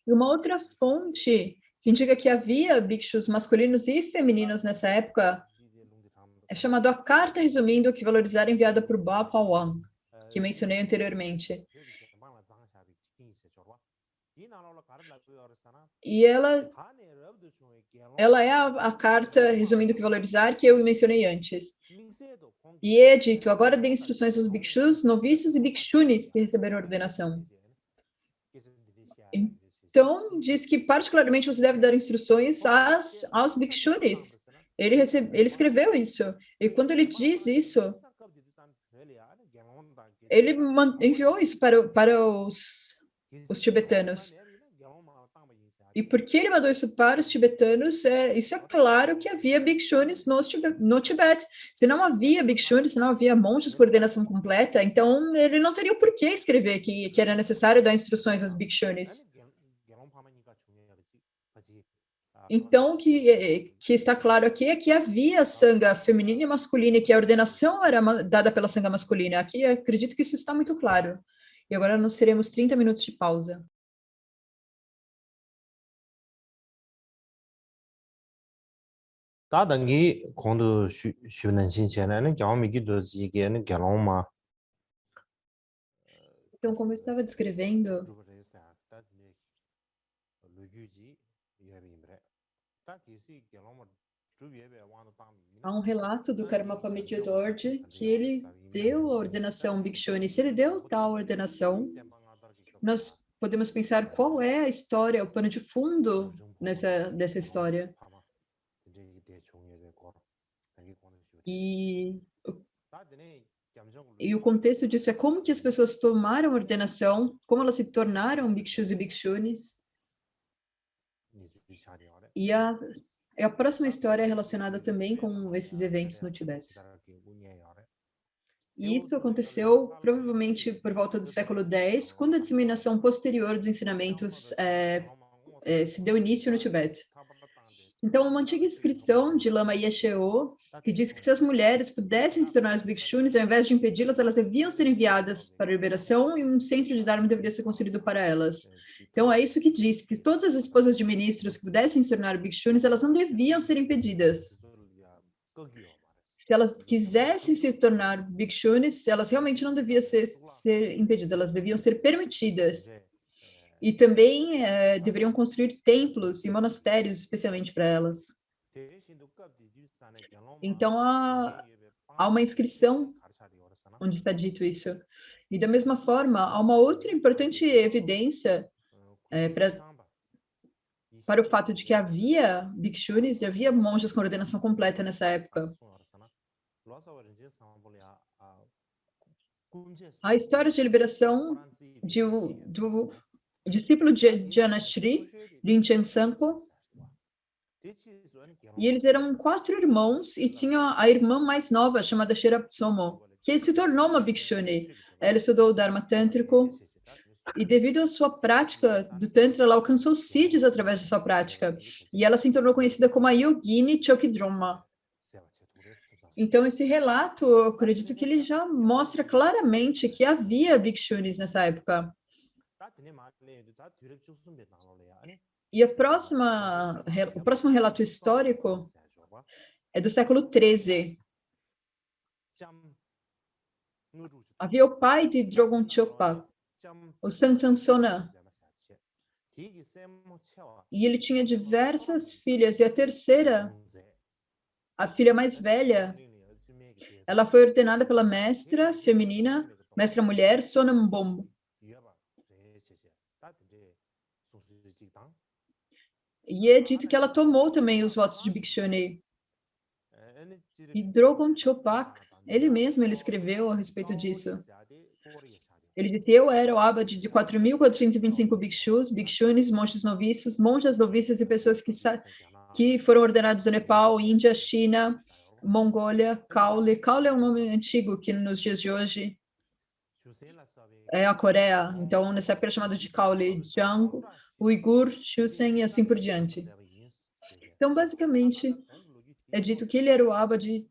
Speaker 1: E uma outra fonte que indica que havia bhikshus masculinos e femininos nessa época é chamado a Carta Resumindo que Valorizar, enviada por Ba Wang, que mencionei anteriormente. E ela é a Carta Resumindo que Valorizar que eu mencionei antes. E é dito, agora dê instruções aos bhikshus, noviços e bhikshunis que receberam ordenação. Então, diz que particularmente você deve dar instruções aos bhikshunis. Ele escreveu isso. E quando ele diz isso, ele enviou isso para os tibetanos. E por que ele mandou isso para os tibetanos? Isso é claro que havia bhikshunis no Tibete. Se não havia bhikshunis, se não havia monges com ordenação completa, então ele não teria o porquê escrever que era necessário dar instruções às bhikshunis. Então, o que está claro aqui é que havia sanga feminina e masculina, e que a ordenação era dada pela sanga masculina. Aqui, acredito que isso está muito claro. E agora nós teremos 30 minutos de pausa.
Speaker 2: 다당기 공도 쉬는 신체는 경험이기 도지게는 결혼마
Speaker 1: Então, como eu estava descrevendo, há um relato do Karmapa Dorje que ele deu a ordenação Bhikshuni. Se ele deu tal ordenação, nós podemos pensar qual é a história, o pano de fundo dessa história. E o contexto disso é como que as pessoas tomaram ordenação, como elas se tornaram bhikshus e bhikshunis. E a próxima história é relacionada também com esses eventos no Tibete. E isso aconteceu provavelmente por volta do século X, quando a disseminação posterior dos ensinamentos se deu início no Tibete. Então, uma antiga inscrição de Lama Yesheo, que diz que se as mulheres pudessem se tornar as bhikshunis, ao invés de impedi-las, elas deviam ser enviadas para a liberação e um centro de Dharma deveria ser construído para elas. Então, é isso que diz, que todas as esposas de ministros que pudessem se tornar bhikshunis, elas não deviam ser impedidas. Se elas quisessem se tornar bhikshunis, elas realmente não deviam ser impedidas, elas deviam ser permitidas. E também deveriam construir templos e monastérios especialmente para elas. Então, há uma inscrição onde está dito isso. E, da mesma forma, há uma outra importante evidência para o fato de que havia bhikshunis e havia monjas com ordenação completa nessa época. A história de liberação discípulo de Janashri, Rinchen Sampo, e eles eram 4 irmãos, e tinha a irmã mais nova, chamada Sheraptsomo, que se tornou uma Bhikshuni. Ela estudou o Dharma Tântrico, e devido à sua prática do Tantra, ela alcançou Siddhis através da sua prática. E ela se tornou conhecida como a Yogini Chokidroma. Então, esse relato, eu acredito que ele já mostra claramente que havia Bhikshunis nessa época. E o próximo relato histórico é do século XIII. Havia o pai de Drogon Chopa, o Sansansona, e ele tinha diversas filhas, e a terceira, a filha mais velha, ela foi ordenada pela mestra feminina, mestra mulher, Sonambom. E é dito que ela tomou também os votos de Bhikshuni. E Drogon Chopak, ele escreveu a respeito disso. Ele disse: eu era o abade de 4.425 bhikshus, bhikshunis, monges noviços, monjas noviças e pessoas que foram ordenados do Nepal, Índia, China, Mongólia, Kaule. Kaule é um nome antigo que nos dias de hoje é a Coreia. Então, nessa época era chamado de Kaule, Jiang, Uigur, Chusen e assim por diante. Então, basicamente, é dito que ele era o abade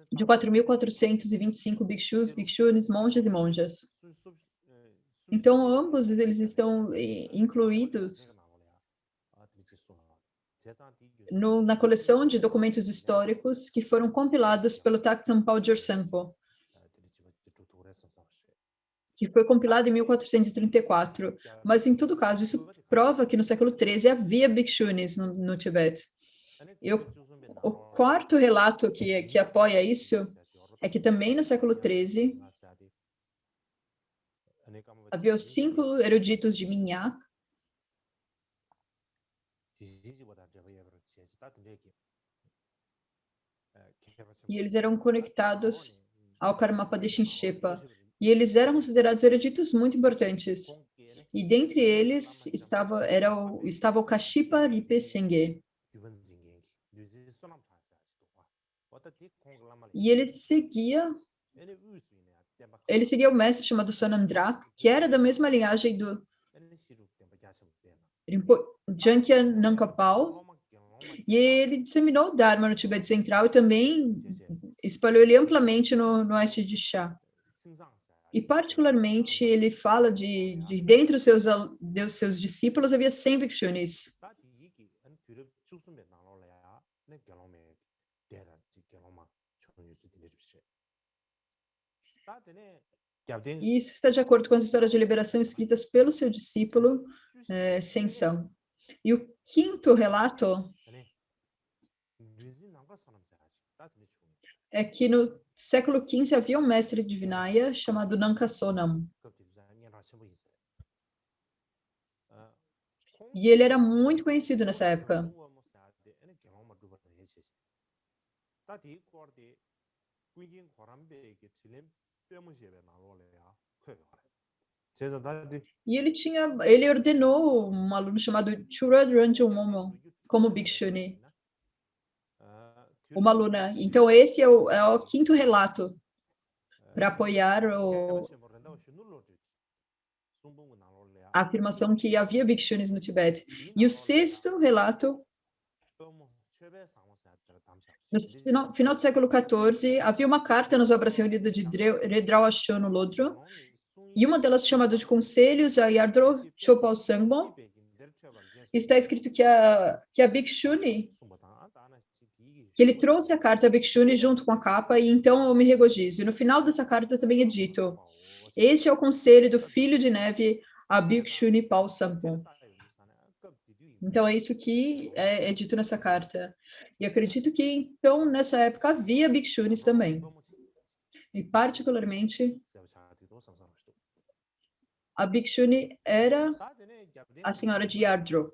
Speaker 1: de 4.425 bhikshus, bhikshunis, monges e monjas. Então, ambos eles estão incluídos na coleção de documentos históricos que foram compilados pelo Taktsang Paljor Sampo, que foi compilado em 1434. Mas, em todo caso, isso prova que no século XIII havia bhikshunis no Tibete. O quarto relato que apoia isso é que também no século XIII havia os 5 eruditos de Minyak, e eles eram conectados ao Karmapa de Shinchepa. E eles eram considerados eruditos muito importantes. E dentre eles estava o Kashipa Ripe Sengye. E ele seguia o mestre chamado Sonamdrak, que era da mesma linhagem do Jankya Nankapal, e ele disseminou o Dharma no Tibete Central e também espalhou ele amplamente no oeste de Sha. E, particularmente, ele fala de dentre os seus discípulos havia 100 bhikshunis. E isso está de acordo com as histórias de liberação escritas pelo seu discípulo, Shensang. E o quinto relato é que no século XV havia um mestre de Vinaya chamado Nankasonam. E ele era muito conhecido nessa época. E ele ordenou um aluno chamado Churad Ranjan Momo como Bhikshuni, uma aluna. Então, esse é o quinto relato para apoiar a afirmação que havia Bhikshunis no Tibete. E o sexto relato, no final do século XIV, havia uma carta nas obras reunidas de Redraw no Lodro, e uma delas chamada de Conselhos a Yardro Chopal Sangbo, está escrito que a Bhikshuni, que ele trouxe a carta a Bhikshuni junto com a capa, e então eu me regozijo. E no final dessa carta também é dito: este é o conselho do filho de neve a Bhikshuni Pal Sampon. Então é isso que é dito nessa carta. E acredito que então nessa época havia Bhikshunis também. E particularmente a Bhikshuni era a senhora de Yardro.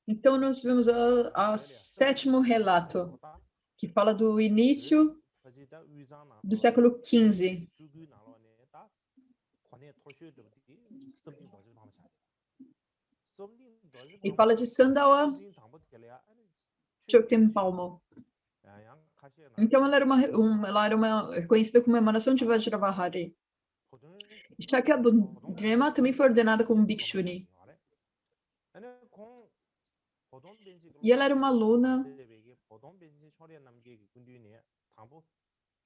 Speaker 1: Então, nós vemos o sétimo relato, que fala do início do século XV. E fala de Sandawa Chokten Palmo. Então ela era reconhecida como uma emanação de Vajravahari. Shakyamuni também foi ordenada como Bhikshuni. E ela era uma aluna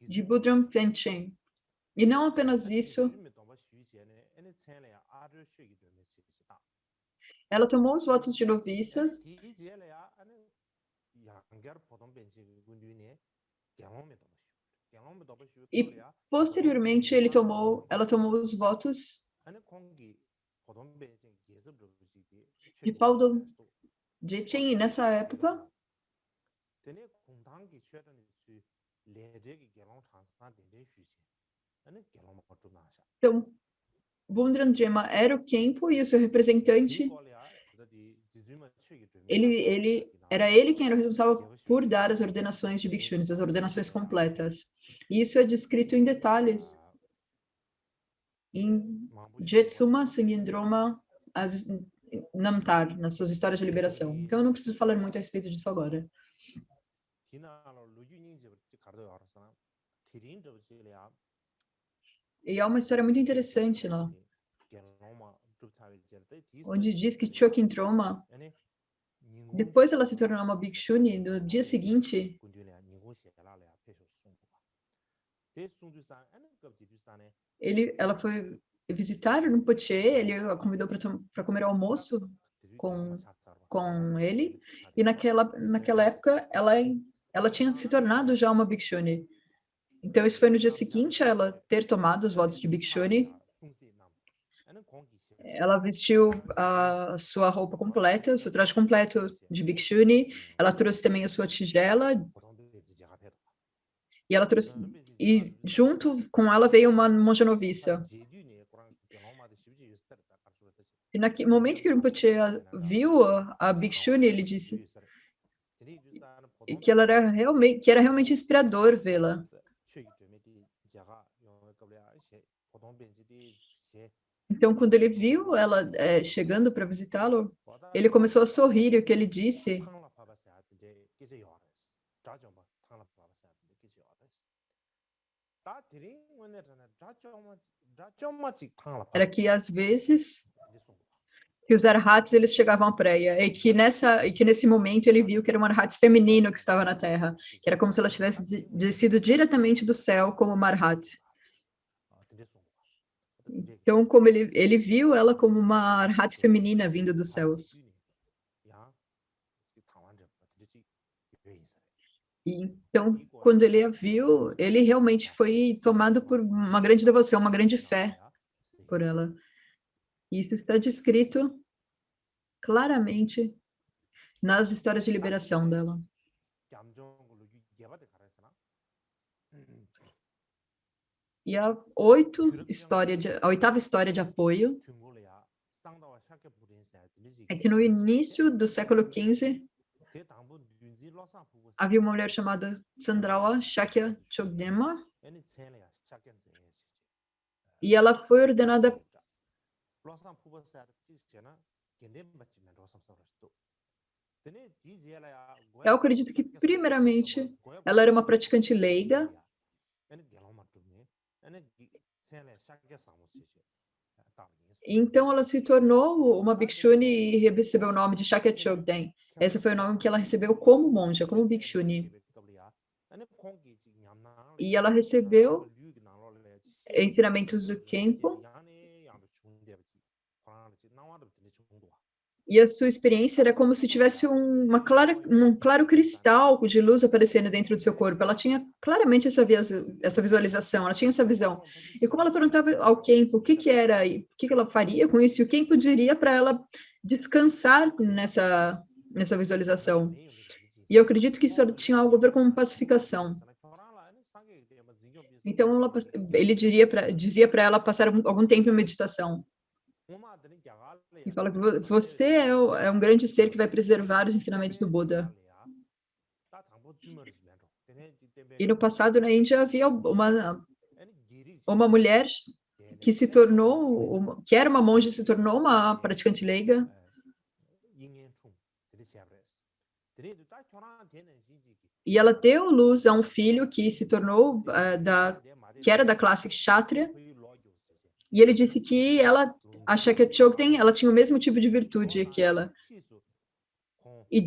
Speaker 1: de Budram Penchen. E não apenas isso, ela tomou os votos de noviças e posteriormente ela tomou os votos de Paudon Jechen, e nessa época então Bundran Jema era o Khenpo e o seu representante, era ele quem era o responsável por dar as ordenações de Bhikshunis, as ordenações completas. E isso é descrito em detalhes em Jetsuma Sangindroma Namtar, nas suas histórias de liberação. Então eu não preciso falar muito a respeito disso agora. E há uma história muito interessante lá, onde diz que Chokin Troma, depois ela se tornou uma Bhikshuni, no dia seguinte, ela foi visitar o Rinpoche, ele a convidou para comer almoço com ele, e naquela época ela tinha se tornado já uma Bhikshuni. Então isso foi no dia seguinte a ela ter tomado os votos de Bhikshuni. Ela vestiu a sua roupa completa, o seu traje completo de Bhikshuni. Ela trouxe também a sua tigela. E junto com ela veio uma monja noviça. E naquele momento que o Rinpoche viu a Bhikshuni, ele disse que era realmente inspirador vê-la. Então, quando ele viu ela chegando para visitá-lo, ele começou a sorrir, e o que ele disse era que, às vezes, que os arhats eles chegavam à praia, e que nesse momento ele viu que era um arhat feminino que estava na Terra, que era como se ela tivesse descido diretamente do céu como uma arhat. Então, como ele viu ela como uma arhat feminina vindo dos céus. Então, quando ele a viu, ele realmente foi tomado por uma grande devoção, uma grande fé por ela. Isso está descrito claramente nas histórias de liberação dela. E a oitava história de apoio é que no início do século XV havia uma mulher chamada Sandrawa Shakya Chokdema e ela foi ordenada. Eu acredito que, primeiramente, ela era uma praticante leiga. Então, ela se tornou uma Bhikshuni e recebeu o nome de Shakya Chokden. Esse foi o nome que ela recebeu como monja, como Bhikshuni. E ela recebeu ensinamentos do Khenpo. E a sua experiência era como se tivesse um claro cristal de luz aparecendo dentro do seu corpo. Ela tinha claramente essa visualização, ela tinha essa visão. E como ela perguntava ao Khenpo o que era, o que ela faria com isso, e o Khenpo diria para ela descansar nessa visualização. E eu acredito que isso tinha algo a ver com pacificação. Então, ele dizia para ela passar algum tempo em meditação. E fala que você é um grande ser que vai preservar os ensinamentos do Buda. E no passado, na Índia, havia uma mulher que se tornou, que era uma monja e se tornou uma praticante leiga. E ela deu luz a um filho que se tornou, que era da classe Kshatriya. E ele disse que a Shakya Chokden, ela tinha o mesmo tipo de virtude que ela. E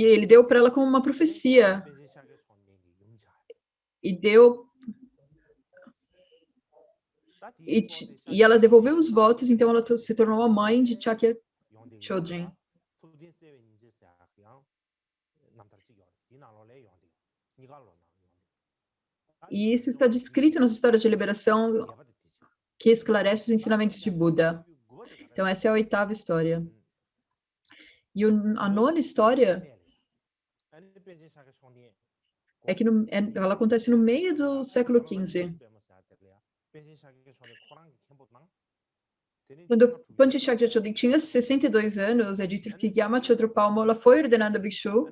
Speaker 1: ele deu para ela como uma profecia. E ela devolveu os votos, então ela se tornou a mãe de Shakya Chokden. E isso está descrito nas histórias de liberação que esclarece os ensinamentos de Buda. Então, essa é a 8ª história. E a 9ª história é que ela acontece no meio do século XV. Quando Pancha Shakya Chokden tinha 62 anos, é dito que Gyama Chodropalmola foi ordenado Bhikshu,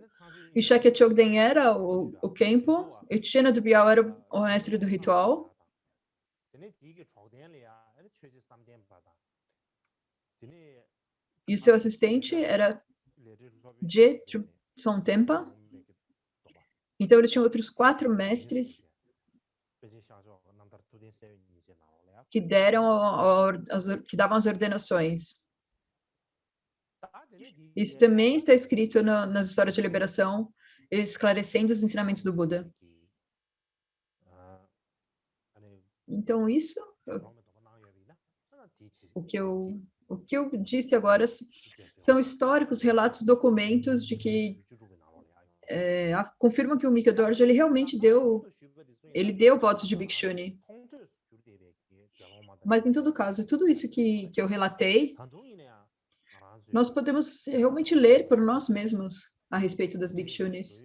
Speaker 1: e Shakya Chokden era o Khenpo, e Chena Dubial era o mestre do ritual. E o seu assistente era Je Tsongtempa. Então, eles tinham outros 4 mestres que davam as ordenações. Isso também está escrito nas histórias de liberação, esclarecendo os ensinamentos do Buda. Então, isso, o que eu disse agora são históricos, relatos, documentos de que confirmam que o Mika Dorje, ele realmente deu votos de Bhikshuni. Mas, em todo caso, tudo isso que eu relatei, nós podemos realmente ler por nós mesmos a respeito das Bhikshunis.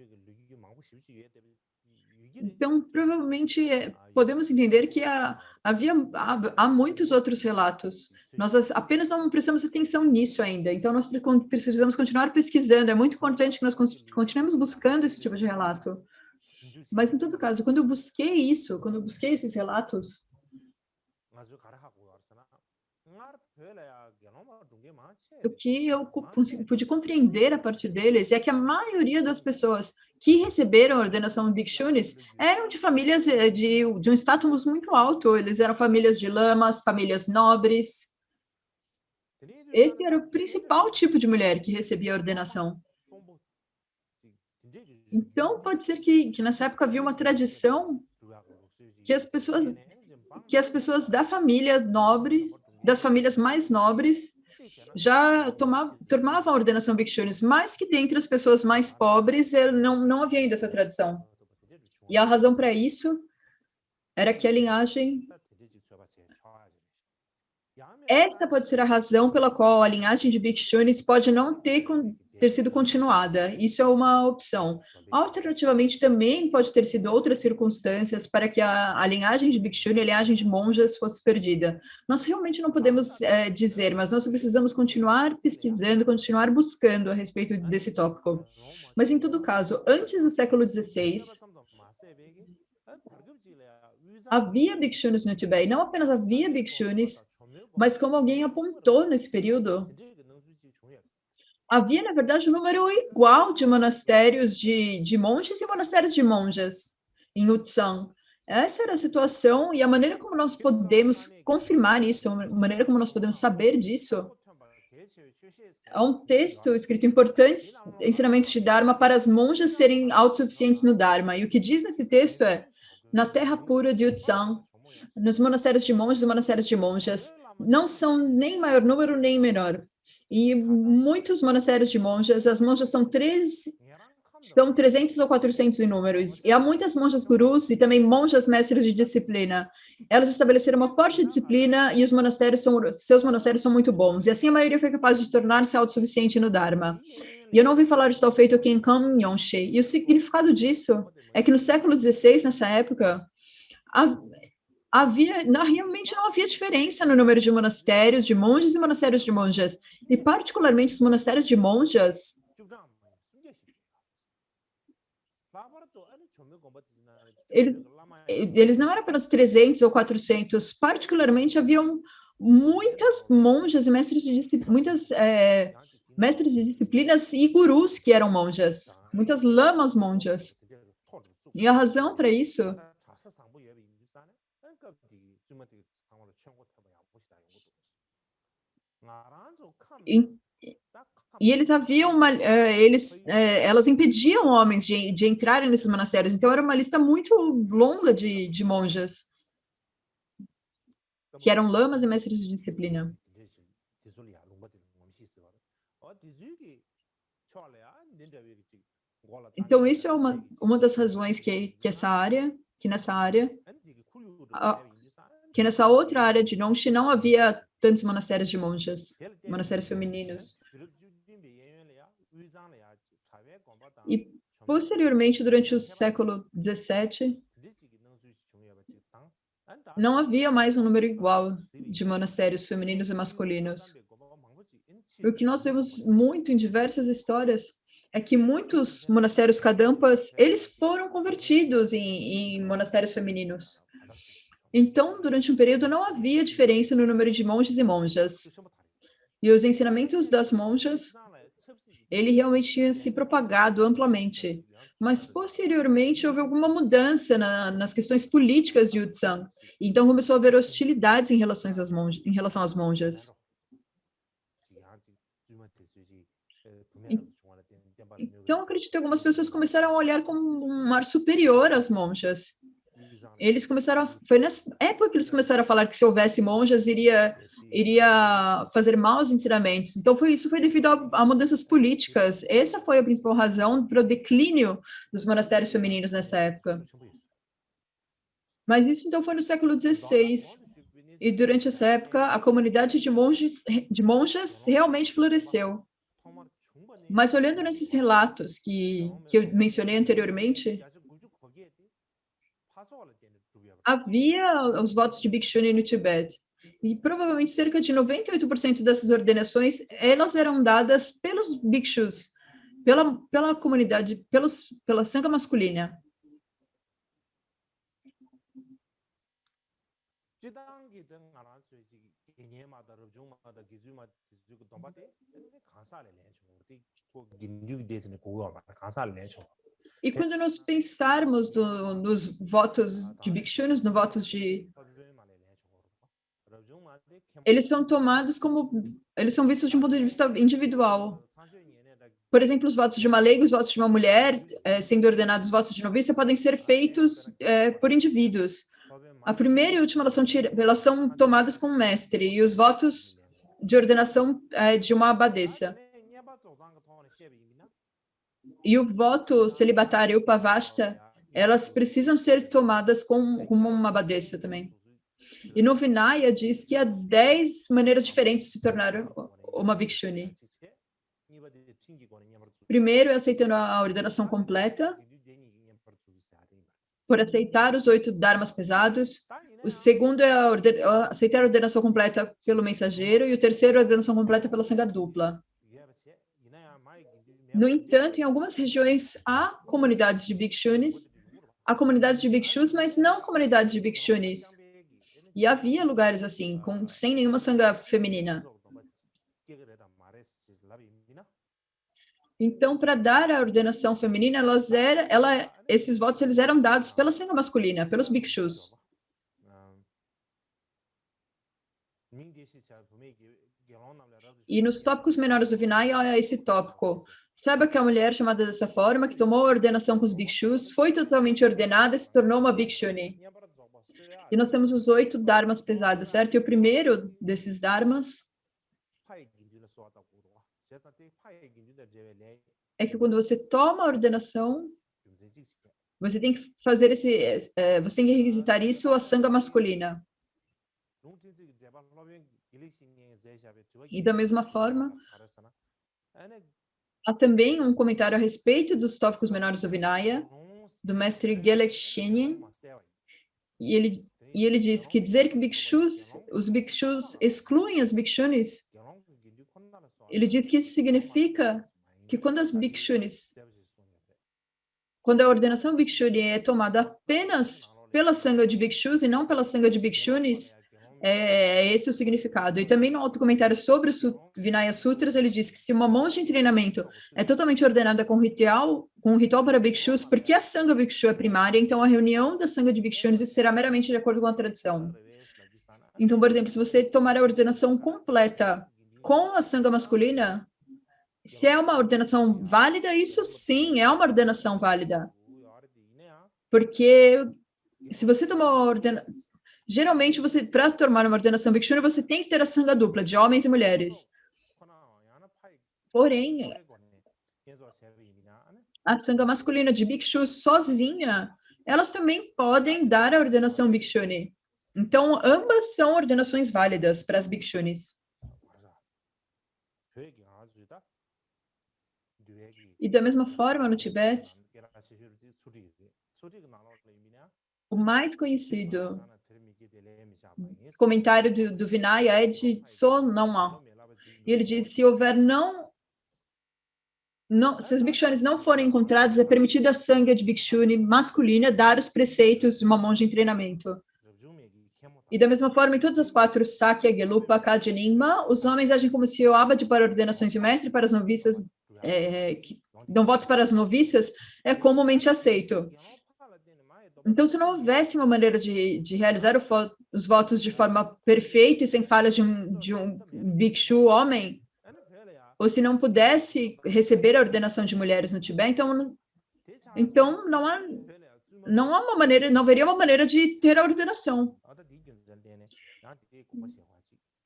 Speaker 1: Então, provavelmente, podemos entender que há muitos outros relatos. Nós apenas não prestamos atenção nisso ainda. Então, nós precisamos continuar pesquisando. É muito importante que nós continuemos buscando esse tipo de relato. Mas, em todo caso, quando eu busquei esses relatos, o que eu pude compreender a partir deles é que a maioria das pessoas que receberam a ordenação de Bhikshunis eram de famílias de um status muito alto. Eles eram famílias de lamas, famílias nobres. Esse era o principal tipo de mulher que recebia a ordenação. Então, pode ser que nessa época havia uma tradição que as pessoas da família nobre, das famílias mais nobres, já tomavam a ordenação Bhikshunis, mas que dentre as pessoas mais pobres não havia ainda essa tradição. E a razão para isso era que a linhagem... Esta pode ser a razão pela qual a linhagem de Bhikshunis pode não ter sido continuada. Isso é uma opção. Alternativamente, também pode ter sido outras circunstâncias para que a linhagem de Bhikshuni, a linhagem de monjas, fosse perdida. Nós realmente não podemos dizer, mas nós precisamos continuar pesquisando, continuar buscando a respeito desse tópico. Mas, em todo caso, antes do século XVI, havia Bhikshunis no Tibete. Não apenas havia Bhikshunis, mas como alguém apontou nesse período, havia, na verdade, um número igual de monastérios de monges e monastérios de monjas em Utsang. Essa era a situação, e a maneira como nós podemos confirmar isso, a maneira como nós podemos saber disso, há um texto escrito importante, Ensinamentos de Dharma para as monjas serem autossuficientes no Dharma. E o que diz nesse texto é, na terra pura de Utsang, nos monastérios de monges e monastérios de monjas, não são nem maior número nem menor. E muitos monastérios de monjas, as monjas são 300 ou 400 em números. E há muitas monjas gurus e também monjas mestres de disciplina. Elas estabeleceram uma forte disciplina e seus monastérios são muito bons. E assim a maioria foi capaz de tornar-se autossuficiente no Dharma. E eu não ouvi falar de tal feito aqui em Kamyonshe. E o significado disso é que no século XVI, nessa época, realmente não havia diferença no número de monastérios de monges e monastérios de monjas. E particularmente os monastérios de monjas, eles não eram apenas 300 ou 400, particularmente haviam muitas monjas e mestres de disciplinas e gurus que eram monjas, muitas lamas monjas. E a razão para isso e, e eles haviam elas impediam homens de entrarem nesses monastérios. Então era uma lista muito longa de monjas que eram lamas e mestres de disciplina. Então isso é uma das razões que nessa outra área de Nongshi não havia tantos monastérios de monjas, monastérios femininos. E posteriormente, durante o século XVII, não havia mais um número igual de monastérios femininos e masculinos. O que nós vemos muito em diversas histórias é que muitos monastérios Kadampas, eles foram convertidos em monastérios femininos. Então, durante um período, não havia diferença no número de monges e monjas. E os ensinamentos das monjas, ele realmente tinha se propagado amplamente. Mas, posteriormente, houve alguma mudança nas questões políticas de Yutzang. Então, começou a haver hostilidades em relação às monjas. Então, acredito que algumas pessoas começaram a olhar com um ar superior às monjas. Foi nessa época que eles começaram a falar que se houvesse monjas, iria fazer maus ensinamentos. Então, isso foi devido a mudanças políticas. Essa foi a principal razão para o declínio dos monastérios femininos nessa época. Mas isso, então, foi no século XVI. E durante essa época, a comunidade de monjas realmente floresceu. Mas olhando nesses relatos que eu mencionei anteriormente, havia os votos de Bhikshuni no Tibete. E provavelmente cerca de 98% dessas ordenações, elas eram dadas pelos bhikshus, pela comunidade, pela sangha masculina. E quando nós pensarmos nos votos de bhikshunis, nos votos de... Eles são vistos de um ponto de vista individual. Por exemplo, os votos de uma leiga, os votos de uma mulher, sendo ordenados votos de noviça, podem ser feitos por indivíduos. A primeira e a última, elas são tomadas com um mestre, e os votos de ordenação de uma abadesa. E o voto celibatário, o pavashta, elas precisam ser tomadas como uma abadesa também. E no Vinaya diz que há 10 maneiras diferentes de se tornar uma bhikshuni. Primeiro é aceitando a ordenação completa, por aceitar os 8 dharmas pesados. O segundo é aceitar a ordenação completa pelo mensageiro, e o terceiro é a ordenação completa pela sangha dupla. No entanto, em algumas regiões há comunidades de bhikshunis, há comunidades de bhikshus, mas não comunidades de bhikshunis. E havia lugares assim, sem nenhuma sangha feminina. Então, para dar a ordenação feminina, esses votos eles eram dados pela sangha masculina, pelos bhikshus. E nos tópicos menores do Vinaya, olha esse tópico. Saiba que a mulher chamada dessa forma, que tomou a ordenação com os bhikshus, foi totalmente ordenada e se tornou uma bhikshuni. E nós temos os 8 dharmas pesados, certo? E o primeiro desses dharmas é que quando você toma a ordenação, você tem que fazer você tem que requisitar isso à sangha masculina. E da mesma forma, há também um comentário a respeito dos tópicos menores do Vinaya, do mestre Gelek Shenyin, e ele diz que dizer que os bhikshus excluem as bhikshunis, ele diz que isso significa que quando a ordenação bhikshuni é tomada apenas pela sanga de bhikshus e não pela sanga de bhikshunis, é esse o significado. E também no outro comentário sobre o Vinaya Sutras, ele diz que se uma monja em treinamento é totalmente ordenada com um ritual para bhikshus, porque a sanga bhikshu é primária, então a reunião da sanga de bhikshunis será meramente de acordo com a tradição. Então, por exemplo, se você tomar a ordenação completa com a sanga masculina, se é uma ordenação válida, isso sim é uma ordenação válida. Porque se você tomar uma ordenação... Geralmente, para tomar uma ordenação bhikshuni, você tem que ter a sanga dupla, de homens e mulheres. Porém, a sanga masculina de bhikshu sozinha, elas também podem dar a ordenação bhikshuni. Então, ambas são ordenações válidas para as bhikshunis. E da mesma forma, no Tibete, o mais conhecido comentário do Vinaya é de Tsonoma. E ele diz, se houver se as bhikshunis não forem encontradas, é permitida a sanga de bhikshuni masculina dar os preceitos de uma monja em treinamento. E da mesma forma, em todas as 4, Sakya, Gelupa, Kadya e Nyingma, os homens agem como se o Abad para ordenações de mestre para as noviças, que dão votos para as noviças, é comumente aceito. Então, se não houvesse uma maneira de realizar os votos de forma perfeita e sem falhas de um bhikshu homem, ou se não pudesse receber a ordenação de mulheres no Tibete, então não haveria uma maneira de ter a ordenação.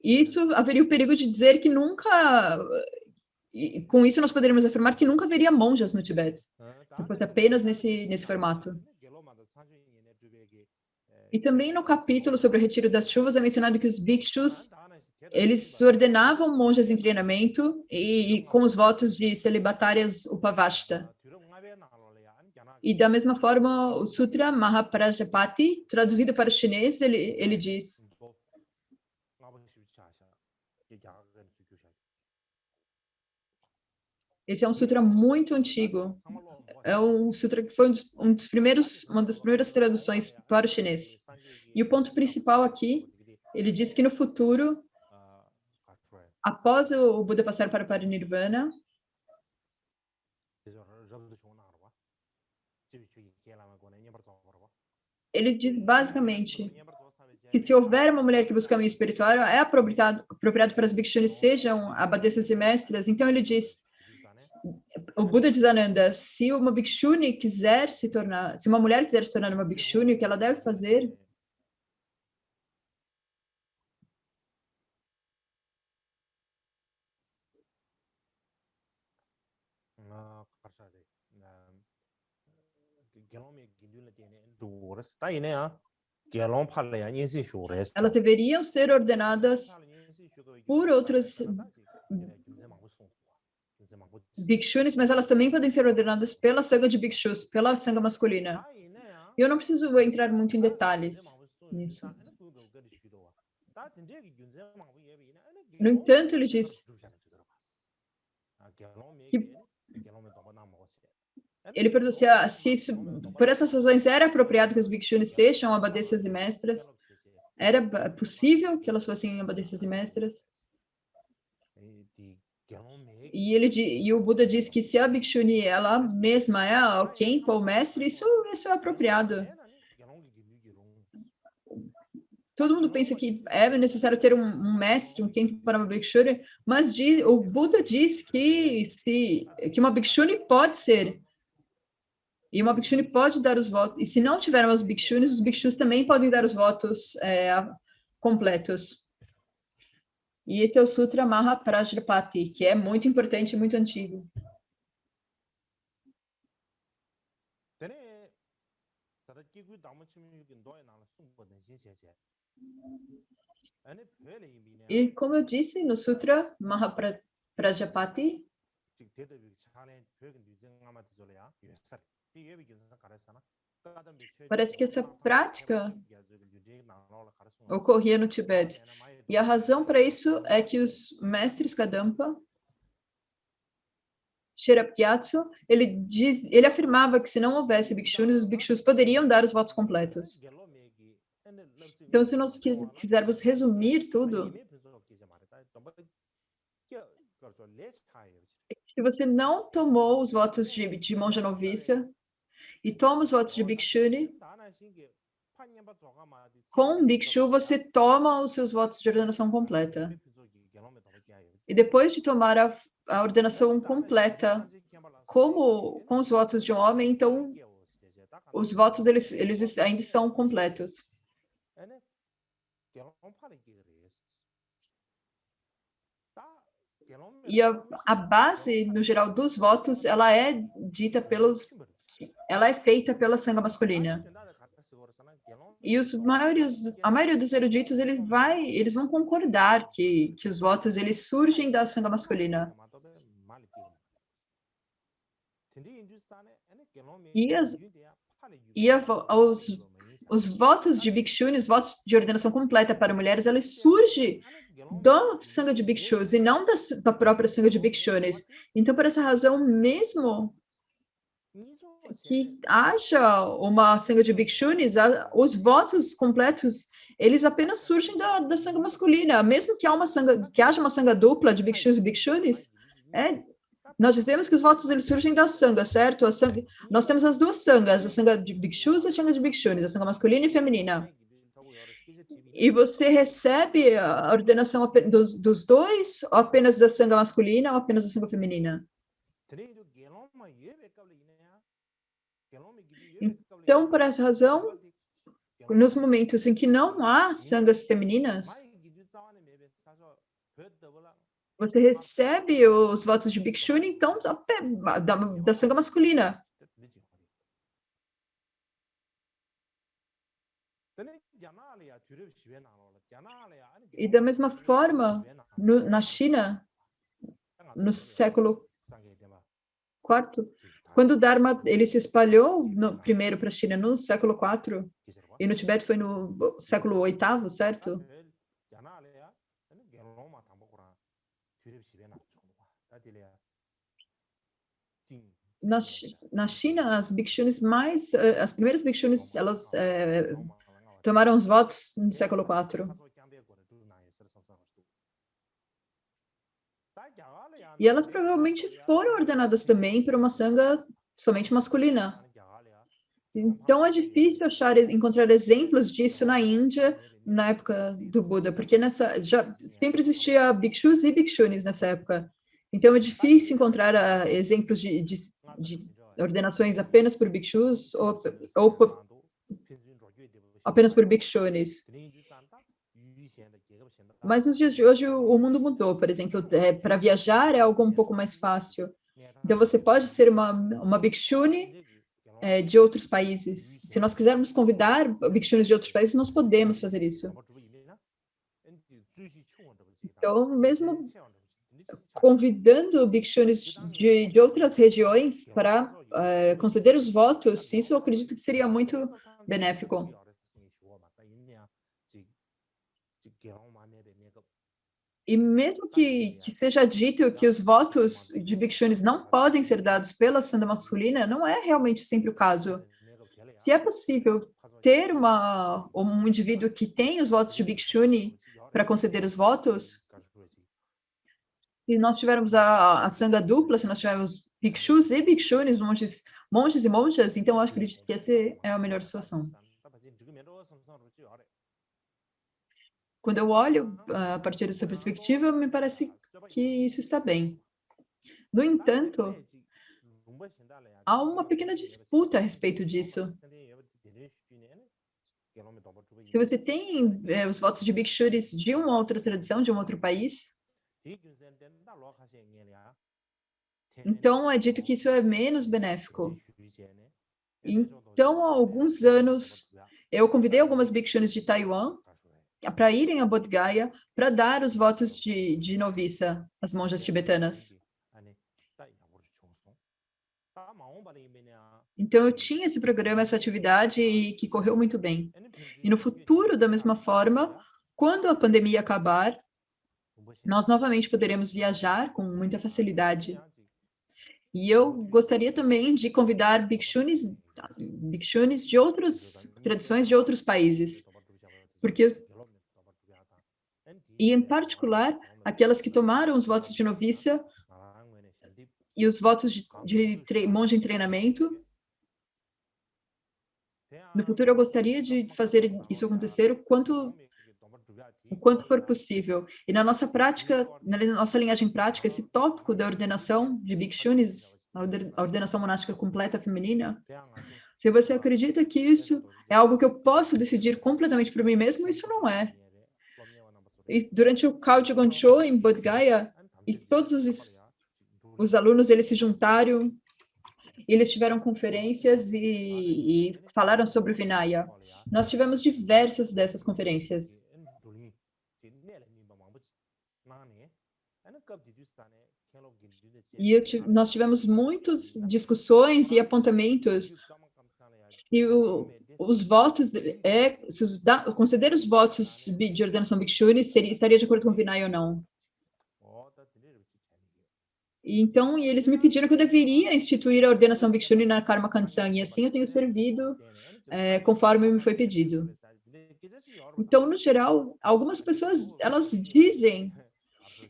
Speaker 1: Isso haveria o perigo de dizer que nunca... E com isso, nós poderíamos afirmar que nunca haveria monjas no Tibete, depois apenas nesse formato. E também no capítulo sobre o retiro das chuvas é mencionado que os bhikshus, eles ordenavam monjas em treinamento e com os votos de celibatárias upavashta. E da mesma forma, o Sutra Mahaprajapati, traduzido para o chinês, ele diz... Esse é um sutra muito antigo. É um sutra que foi uma das primeiras traduções para o chinês. E o ponto principal aqui, ele diz que no futuro, após o Buda passar para o Parinirvana, ele diz basicamente que se houver uma mulher que busca caminho espiritual, é apropriado para as bhikshunis sejam abadesas e mestras. Então ele diz, o Buda diz a Ananda, se uma bhikshuni quiser se uma mulher quiser se tornar uma bhikshuni, o que ela deve fazer elas deveriam ser ordenadas por outras bhikshunis, mas elas também podem ser ordenadas pela sanga de bhikshus, pela sanga masculina. E eu não preciso entrar muito em detalhes nisso. No entanto, ele diz que ele perguntou se isso, por essas razões, era apropriado que as bhikshunis sejam abadesas e mestras? Era possível que elas fossem abadesas e mestras? E o Buda diz que se a bhikshuni ela mesma é a Khenpo, o mestre, isso é apropriado. Todo mundo pensa que é necessário ter um mestre, um Khenpo para uma bhikshuni, mas o Buda diz que uma bhikshuni pode ser. E uma bhikshuni pode dar os votos. E se não tiver os bhikshunis, os bhikshus também podem dar os votos completos. E esse é o Sutra Mahaprajapati, que é muito importante e muito antigo. E como eu disse no Sutra Mahaprajapati, parece que essa prática ocorria no Tibete. E a razão para isso é que os mestres Kadampa, Sherab Gyatso, ele afirmava que se não houvesse bhikshus, os bhikshus poderiam dar os votos completos. Então, se nós quisermos resumir tudo, se você não tomou os votos de monja noviça e toma os votos de bhikshuni, com bhikshu você toma os seus votos de ordenação completa. E depois de tomar a ordenação completa, como com os votos de um homem, então os votos eles ainda são completos. E a base, no geral, dos votos, ela é feita pela sanga masculina. E a maioria dos eruditos, eles vão concordar que os votos, eles surgem da sanga masculina. Os votos de bhikshuni, os votos de ordenação completa para mulheres, eles surgem da sanga de bhikshus e não da própria sanga de bhikshunis. Então, por essa razão mesmo que haja uma sanga de bhikshunis, os votos completos, eles apenas surgem da sanga masculina. Mesmo que haja uma sanga dupla de bhikshus e bhikshunis, nós dizemos que os votos eles surgem da sanga, certo? Nós temos as duas sangas, a sanga de bhikshus e a sanga de bhikshunis, a sanga masculina e feminina. E você recebe a ordenação dos dois, ou apenas da sanga masculina, ou apenas da sanga feminina? Então, por essa razão, nos momentos em que não há sangas femininas, você recebe os votos de bhikshuni, então, da sanga masculina. E da mesma forma, na China, no século IV, quando o Dharma ele se espalhou primeiro para a China no século IV, e no Tibete foi no século VIII, certo? Na China, as primeiras bhikshunis, elas tomaram os votos no século IV. E elas provavelmente foram ordenadas também por uma sanga somente masculina. Então é difícil encontrar exemplos disso na Índia, na época do Buda, porque sempre existia bhikshus e bhikshunis nessa época. Então é difícil encontrar exemplos de ordenações apenas por bhikshus ou apenas por bhikshunis. Mas nos dias de hoje o mundo mudou, por exemplo, para viajar é algo um pouco mais fácil. Então você pode ser uma bhikshuni de outros países. Se nós quisermos convidar bhikshunis de outros países, nós podemos fazer isso. Então, mesmo convidando bhikshunis de outras regiões para conceder os votos, isso eu acredito que seria muito benéfico. E mesmo que seja dito que os votos de bhikshunis não podem ser dados pela sanga masculina, não é realmente sempre o caso. Se é possível ter um indivíduo que tem os votos de bhikshuni para conceder os votos, se nós tivermos a sanga dupla, se nós tivermos bhikshus e bhikshunis, monges e monjas, então eu acredito que essa é a melhor situação. Quando eu olho a partir dessa perspectiva, me parece que isso está bem. No entanto, há uma pequena disputa a respeito disso. Se você tem os votos de bhikshunis de uma outra tradição, de um outro país, então é dito que isso é menos benéfico. Então, há alguns anos, eu convidei algumas bhikshunis de Taiwan para irem a Bodh Gaya para dar os votos de noviça às monjas tibetanas. Então, eu tinha esse programa, essa atividade que correu muito bem. E no futuro, da mesma forma, quando a pandemia acabar, nós novamente poderemos viajar com muita facilidade. E eu gostaria também de convidar bhikshunis de outras tradições de outros países, porque, e em particular, aquelas que tomaram os votos de novícia e os votos de monge em treinamento. No futuro, eu gostaria de fazer isso acontecer o quanto for possível. E na nossa prática, na nossa linhagem prática, esse tópico da ordenação de bhikshunis, a ordenação monástica completa feminina, se você acredita que isso é algo que eu posso decidir completamente por mim mesmo, isso não é. E durante o Kao de Goncho, em Bodh Gaya, e todos os alunos, eles se juntaram, eles tiveram conferências e falaram sobre o Vinaya. Nós tivemos diversas dessas conferências. E nós tivemos muitas discussões e apontamentos se os votos, conceder os votos de ordenação Bhikshuni estaria de acordo com o Vinaya ou não. Então, e eles me pediram que eu deveria instituir a ordenação Bhikshuni na Karma Kansang, e assim eu tenho servido conforme me foi pedido. Então, no geral, algumas pessoas, elas dizem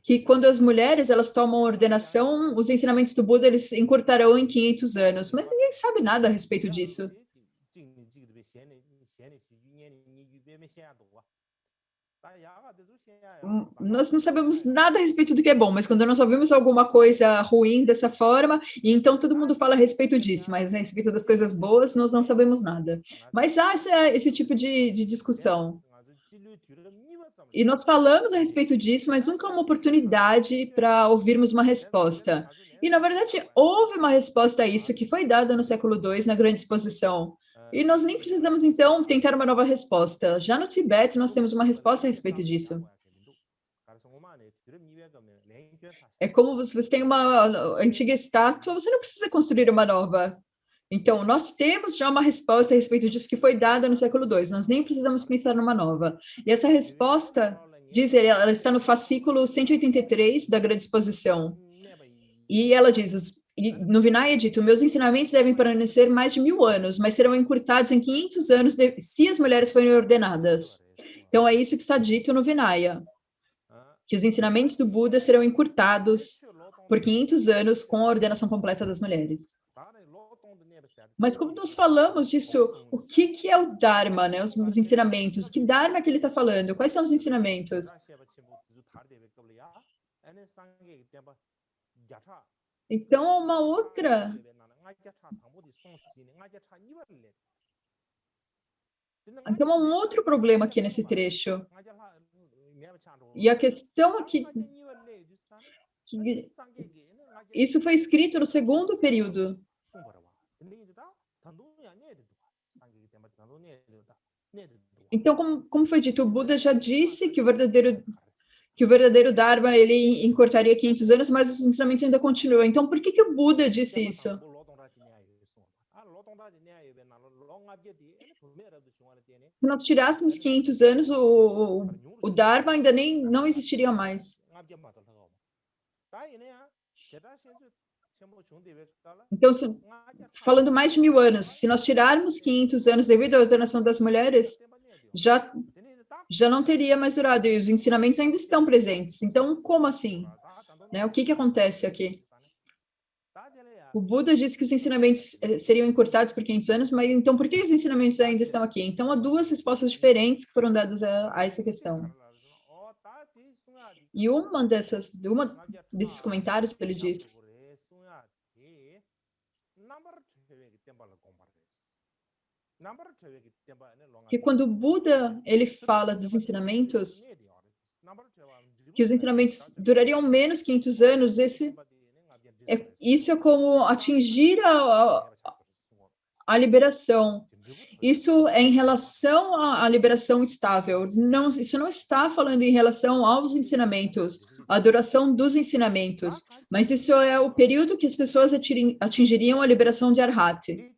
Speaker 1: que quando as mulheres elas tomam ordenação, os ensinamentos do Buda eles encurtarão em 500 anos, mas ninguém sabe nada a respeito disso. Nós não sabemos nada a respeito do que é bom, mas quando nós ouvimos alguma coisa ruim dessa forma, e então todo mundo fala a respeito disso, mas a respeito das coisas boas, nós não sabemos nada. Mas há esse tipo de discussão. E nós falamos a respeito disso, mas nunca há uma oportunidade para ouvirmos uma resposta. E, na verdade, houve uma resposta a isso que foi dada no século II, na Grande Exposição. E nós nem precisamos, então, tentar uma nova resposta. Já no Tibete, nós temos uma resposta a respeito disso. É como se você tem uma antiga estátua, você não precisa construir uma nova. Então, nós temos já uma resposta a respeito disso que foi dada no século II, nós nem precisamos pensar numa nova. E essa resposta, diz ele, ela está no fascículo 183 da Grande Exposição. E ela diz, no Vinaya é dito, meus ensinamentos devem permanecer mais de 1000 anos, mas serão encurtados em 500 anos se as mulheres forem ordenadas. Então, é isso que está dito no Vinaya, que os ensinamentos do Buda serão encurtados por 500 anos com a ordenação completa das mulheres. Mas como nós falamos disso, o que é o Dharma, né? Os ensinamentos, que Dharma que ele está falando? Quais são os ensinamentos? Então, uma outra... Então, há um outro problema aqui nesse trecho. E a questão aqui... Isso foi escrito no segundo período. Então, como foi dito, o Buda já disse que o verdadeiro Dharma ele encurtaria 500 anos, mas os ensinamentos ainda continuam. Então, por que o Buda disse isso? Se nós tirássemos 500 anos, o Dharma ainda não existiria mais. Então, falando mais de 1000 anos, se nós tirarmos 500 anos devido à ordenação das mulheres, já não teria mais durado, e os ensinamentos ainda estão presentes. Então, como assim? Né? O que acontece aqui? O Buda disse que os ensinamentos seriam encurtados por 500 anos, mas então por que os ensinamentos ainda estão aqui? Então, há duas respostas diferentes que foram dadas a essa questão. E uma desses comentários, ele diz que quando o Buda ele fala dos ensinamentos, que os ensinamentos durariam menos 500 anos, isso é como atingir a liberação. Isso é em relação à liberação estável. Não, isso não está falando em relação aos ensinamentos, a duração dos ensinamentos, mas isso é o período que as pessoas atingiriam a liberação de Arhat.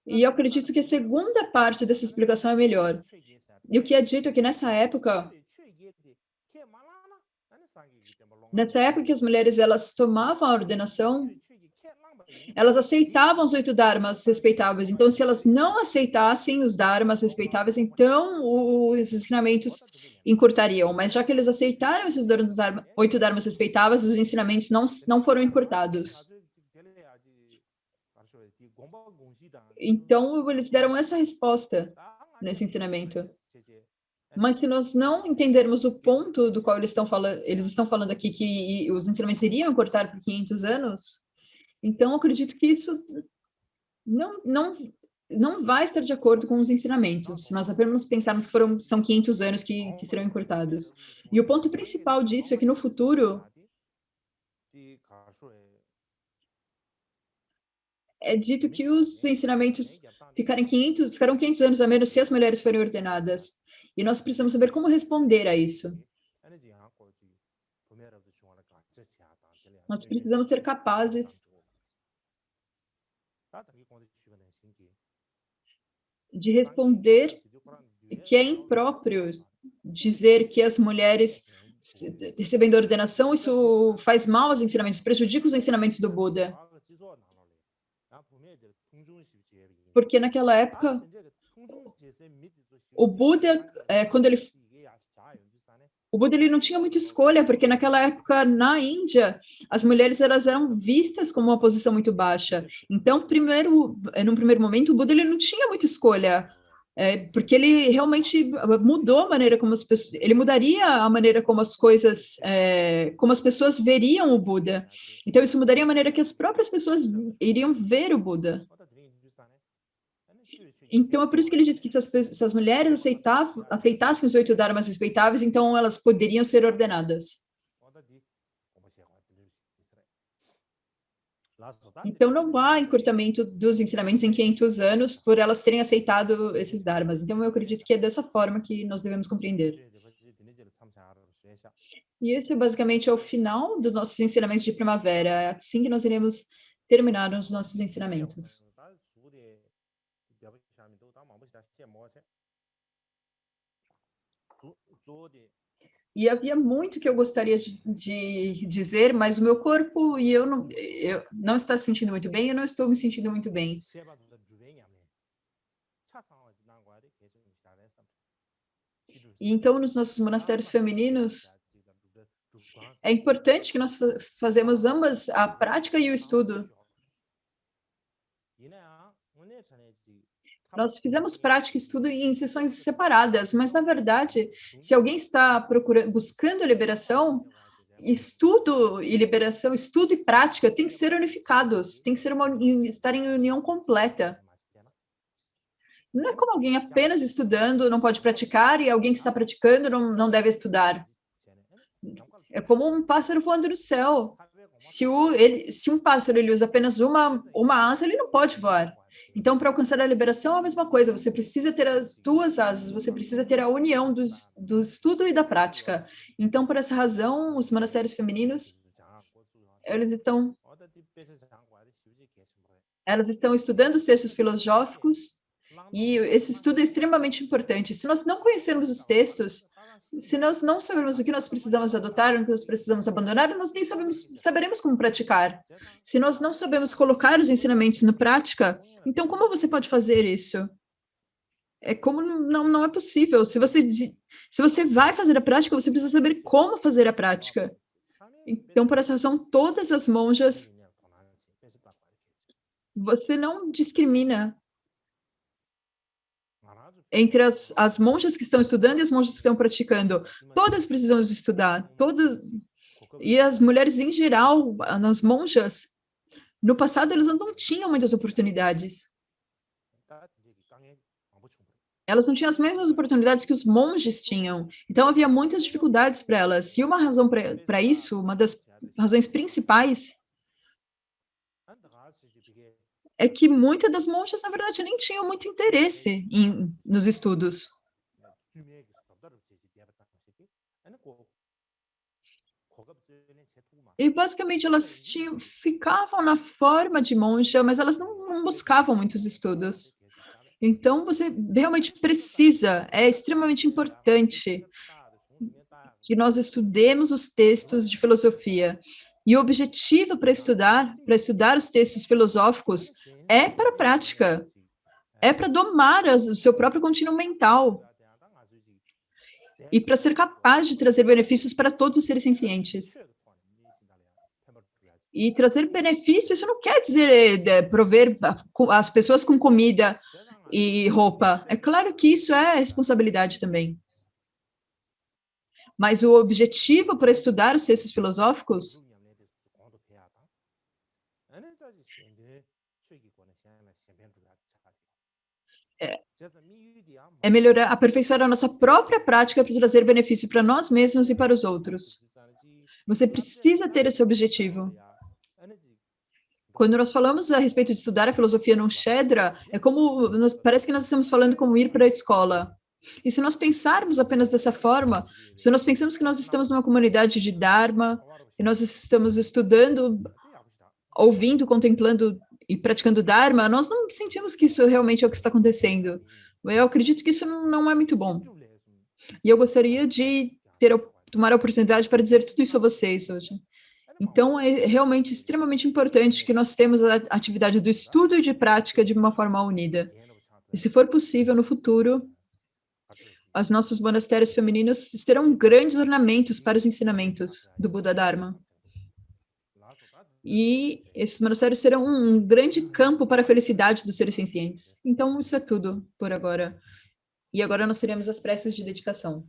Speaker 1: E eu acredito que a segunda parte dessa explicação é melhor. E o que é dito é que nessa época, Nessa época que as mulheres elas tomavam a ordenação, elas aceitavam os 8 dharmas respeitáveis. Então, se elas não aceitassem os dharmas respeitáveis, então os ensinamentos encurtariam. Mas já que eles aceitaram esses 8 dharmas respeitáveis, os ensinamentos não foram encurtados. Então, eles deram essa resposta nesse ensinamento. Mas se nós não entendermos o ponto do qual eles estão falando aqui que os ensinamentos iriam cortar por 500 anos, então eu acredito que isso não vai estar de acordo com os ensinamentos. Se nós apenas pensarmos que são 500 anos que serão encurtados. E o ponto principal disso é que no futuro é dito que os ensinamentos ficarão 500 anos a menos se as mulheres forem ordenadas. E nós precisamos saber como responder a isso. Nós precisamos ser capazes de responder que é impróprio dizer que as mulheres recebendo a ordenação, isso faz mal aos ensinamentos, prejudica os ensinamentos do Buda. Porque naquela época, o Buda, o Buda ele não tinha muita escolha, porque naquela época, na Índia, as mulheres elas eram vistas como uma posição muito baixa. Então, num primeiro momento, o Buda ele não tinha muita escolha, porque ele realmente mudou a maneira como ele mudaria a maneira como as coisas, como as pessoas veriam o Buda. Então, isso mudaria a maneira que as próprias pessoas iriam ver o Buda. Então, é por isso que ele diz que se as mulheres aceitassem os 8 dharmas respeitáveis, então elas poderiam ser ordenadas. Então, não há encurtamento dos ensinamentos em 500 anos por elas terem aceitado esses dharmas. Então, eu acredito que é dessa forma que nós devemos compreender. E esse, basicamente, é o final dos nossos ensinamentos de primavera. É assim que nós iremos terminar os nossos ensinamentos. E havia muito que eu gostaria de dizer, mas o meu corpo e eu não está se sentindo muito bem, eu não estou me sentindo muito bem. E então, nos nossos monastérios femininos, é importante que nós fazemos ambas, a prática e o estudo. Nós fizemos prática e estudo em sessões separadas, mas, na verdade, se alguém está buscando a liberação, estudo e liberação, estudo e prática têm que ser unificados, tem que estar em união completa. Não é como alguém apenas estudando não pode praticar e alguém que está praticando não deve estudar. É como um pássaro voando no céu. Se um pássaro ele usa apenas uma asa, ele não pode voar. Então, para alcançar a liberação, é a mesma coisa. Você precisa ter as 2 asas, você precisa ter a união do estudo e da prática. Então, por essa razão, os monastérios femininos, elas estão estudando os textos filosóficos e esse estudo é extremamente importante. Se nós não conhecermos os textos, se nós não sabermos o que nós precisamos adotar, o que nós precisamos abandonar, nós nem saberemos como praticar. Se nós não sabemos colocar os ensinamentos na prática, então como você pode fazer isso? É como não é possível. Se você vai fazer a prática, você precisa saber como fazer a prática. Então, por essa razão, todas as monjas, você não discrimina entre as monjas que estão estudando e as monjas que estão praticando. Todas precisam estudar, todas. E as mulheres em geral, as monjas, no passado elas não tinham muitas oportunidades. Elas não tinham as mesmas oportunidades que os monges tinham. Então havia muitas dificuldades para elas. E uma razão para isso, uma das razões principais, é que muitas das monjas, na verdade, nem tinham muito interesse nos estudos. E, basicamente, elas ficavam na forma de monja, mas elas não buscavam muitos estudos. Então, você realmente precisa, é extremamente importante que nós estudemos os textos de filosofia. E o objetivo para estudar os textos filosóficos é para a prática, é para domar o seu próprio contínuo mental e para ser capaz de trazer benefícios para todos os seres sencientes. E trazer benefícios, isso não quer dizer prover as pessoas com comida e roupa. É claro que isso é responsabilidade também. Mas o objetivo para estudar os textos filosóficos é melhorar, aperfeiçoar a nossa própria prática para trazer benefício para nós mesmos e para os outros. Você precisa ter esse objetivo. Quando nós falamos a respeito de estudar a filosofia no Shedra, é como, parece que nós estamos falando como ir para a escola. E se nós pensarmos apenas dessa forma, se nós pensamos que nós estamos numa comunidade de Dharma, e nós estamos estudando, ouvindo, contemplando e praticando Dharma, nós não sentimos que isso realmente é o que está acontecendo. Eu acredito que isso não é muito bom. E eu gostaria de tomar a oportunidade para dizer tudo isso a vocês hoje. Então, é realmente extremamente importante que nós temos a atividade do estudo e de prática de uma forma unida. E, se for possível, no futuro, os nossos monastérios femininos serão grandes ornamentos para os ensinamentos do Buda Dharma. E esses monastérios serão um grande campo para a felicidade dos seres sencientes. Então, isso é tudo por agora. E agora nós teremos as preces de dedicação.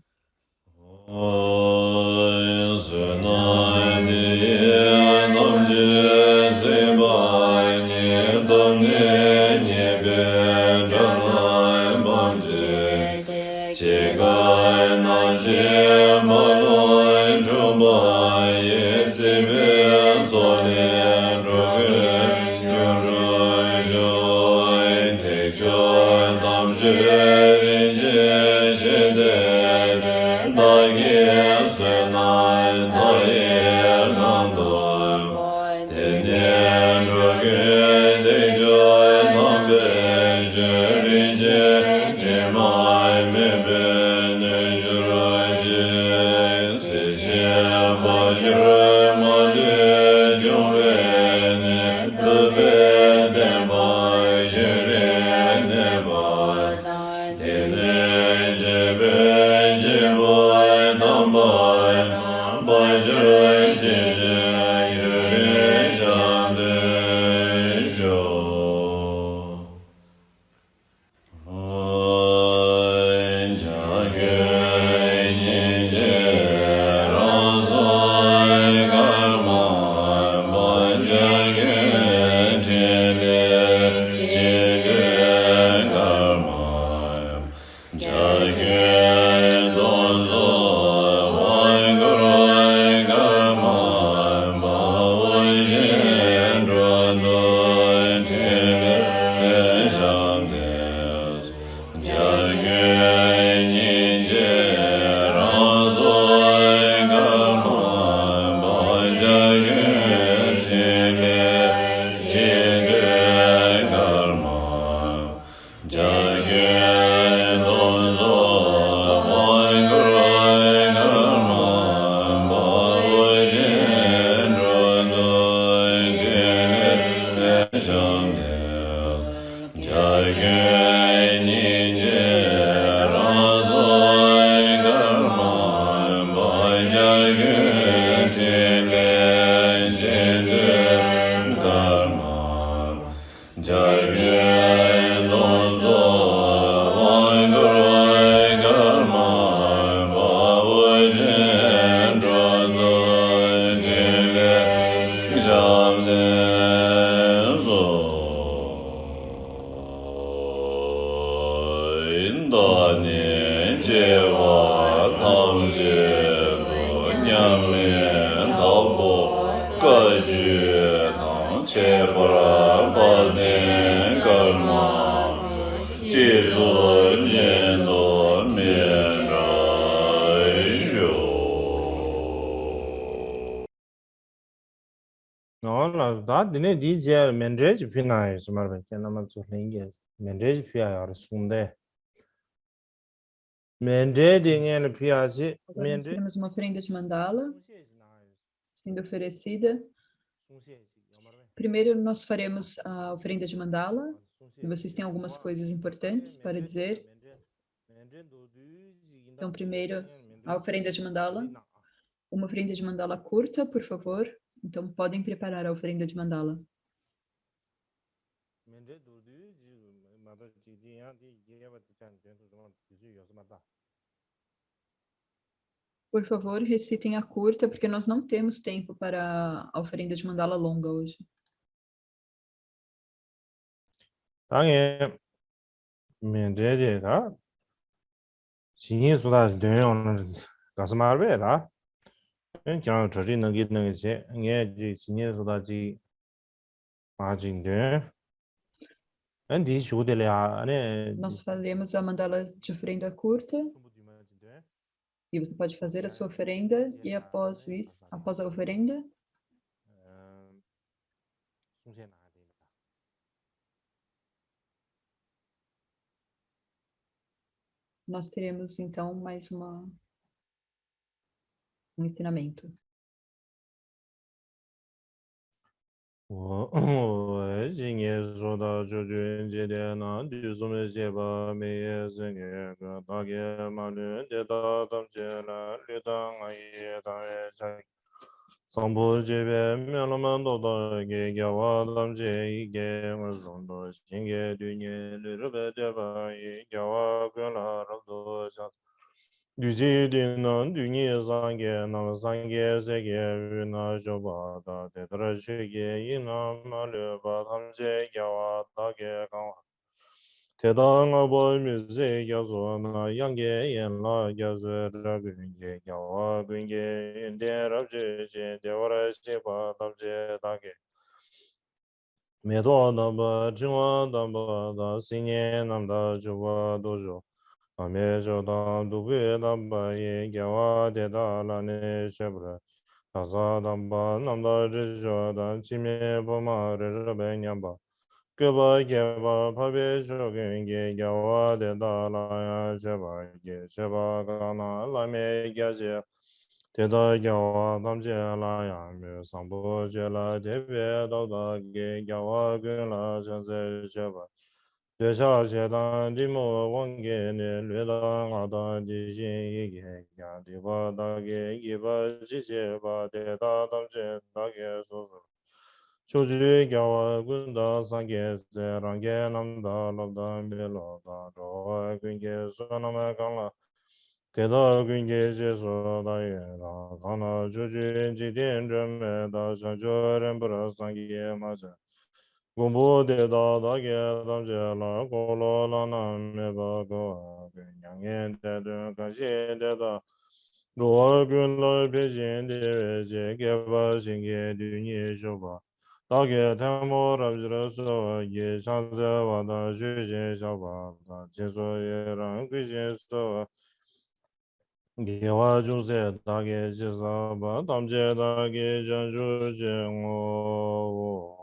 Speaker 2: No, da dine di je menrej pina is mar ba kana ma zu lenge menrej pia ar sunde
Speaker 1: Agora nós teremos uma oferenda de mandala sendo oferecida. Primeiro nós faremos a oferenda de mandala. E vocês têm algumas coisas importantes para dizer. Então, primeiro, a oferenda de mandala. Uma oferenda de mandala curta, por favor. Então, podem preparar a oferenda de mandala. Por favor, recitem a curta, porque nós não temos tempo para a oferenda de mandala longa hoje.
Speaker 2: 당에 면제되다 진수다 되는 가서 말베다 그냥 저리 넘기는 게 게 진수다지 마진데 안디 쇼들이야 아니
Speaker 1: Nós faremos a mandala de oferenda curta. E você pode fazer a sua oferenda e após isso, após a oferenda, nós teremos então mais um ensinamento.
Speaker 2: 我今年说到这军节点呢，第四门写吧，每夜是年个大概马轮的到当起来，绿当啊也当也在。上坡这边面了蛮多的，给叫我当这一个我送到新个对年绿了白的吧，也叫我跟了好多下。预计的呢，对你三个，那么三个四个，那就把它带到了去给一那么了，把他们这叫啊，大概讲。铁当我把米子叫做那养个人了，叫做这个人叫我跟个人的了去去，叫我来去把他们这大概。没多那么，今晚那么那新年那么就我多少。아메 저담 두베 담바에 겨와 데달라네 셰브라 다사 담바 남다 지저단 치메 보마르 베냠바 그바 게바 파베 조겐게 겨와 데달라야 셰바게 셰바가나 라메 게제 데다 겨와 담제라야 메 상보제라 데베 도다게 겨와 근라 전세 셰바 月下写单的莫忘给你略当阿当的心一个呀的把大给一把机械把的大当真大给说说，出去叫我滚到三个在让给南大老大没老大，找我滚给说那么讲了。给到滚给结束大爷了，看到出去几点准备到上学人不到三个马车。 공부대다다게담제라고로라나메바고그냥엔데든간시데다로근로베진데제게바싱게드니쇼바다게타모랍즈라소예상자와다주제샤바다제소예랑귀제소 개와 중세 다게 제사바 담제 다게 전주 제오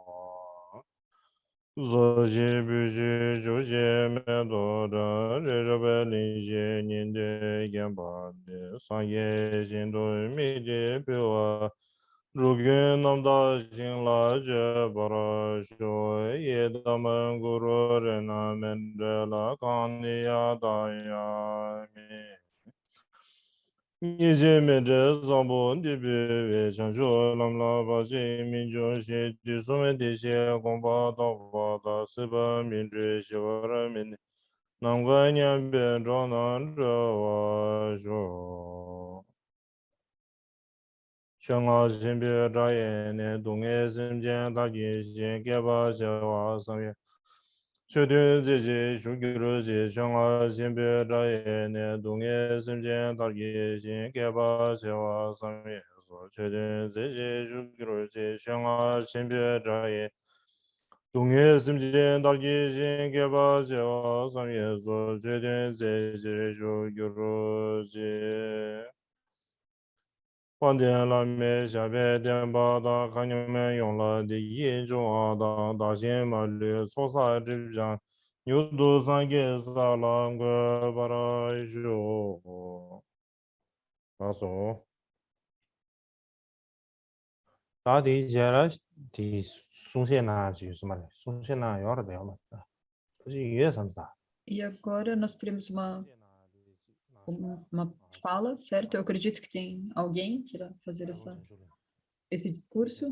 Speaker 2: 昨日不知就见面多的，日日白领些年的眼巴的，上夜心多迷的表啊，如今南大兴拉着巴拉说，也他们古罗人那门着拉康尼亚大呀米。 一见面这上坡的别为想说南拉巴西民族些的所谓的些光巴到巴达西巴民族西瓦人民，难怪年边长南这话说，全国性别扎眼的东爱身边大街些给巴些话上面。 确定自己属于了解全国性别扎眼的东爱身边大街些给巴些话上面说，确定自己属于了解全国性别扎眼。 동해 심지엔 달기 신개바 제와 상예소 최대 제제조 유로지 환대라메 샤베 덴바다 칸요메 용라 디 인조아다 다신 말리 소사 집장 Yudu Sangye Salanga Parayasho. Aso. Tadi jara di Sungsena de Sumare. Sungsena é hora dela. Hoje é Santa.
Speaker 1: E agora nós teremos uma fala, certo? Eu acredito que tem alguém que irá fazer esse discurso.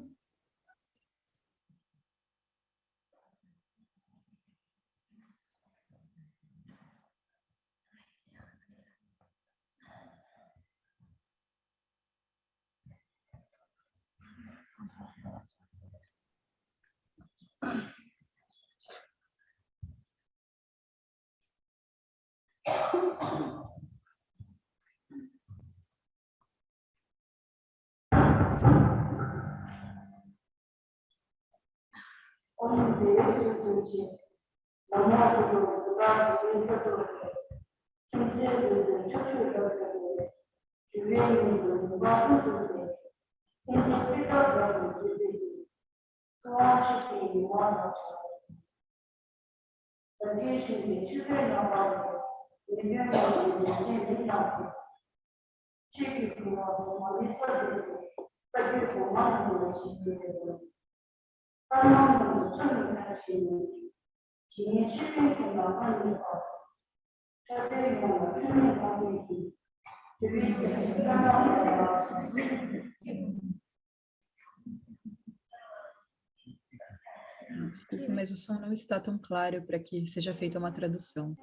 Speaker 1: Desculpe, mas o som não está tão claro para que seja feita uma tradução.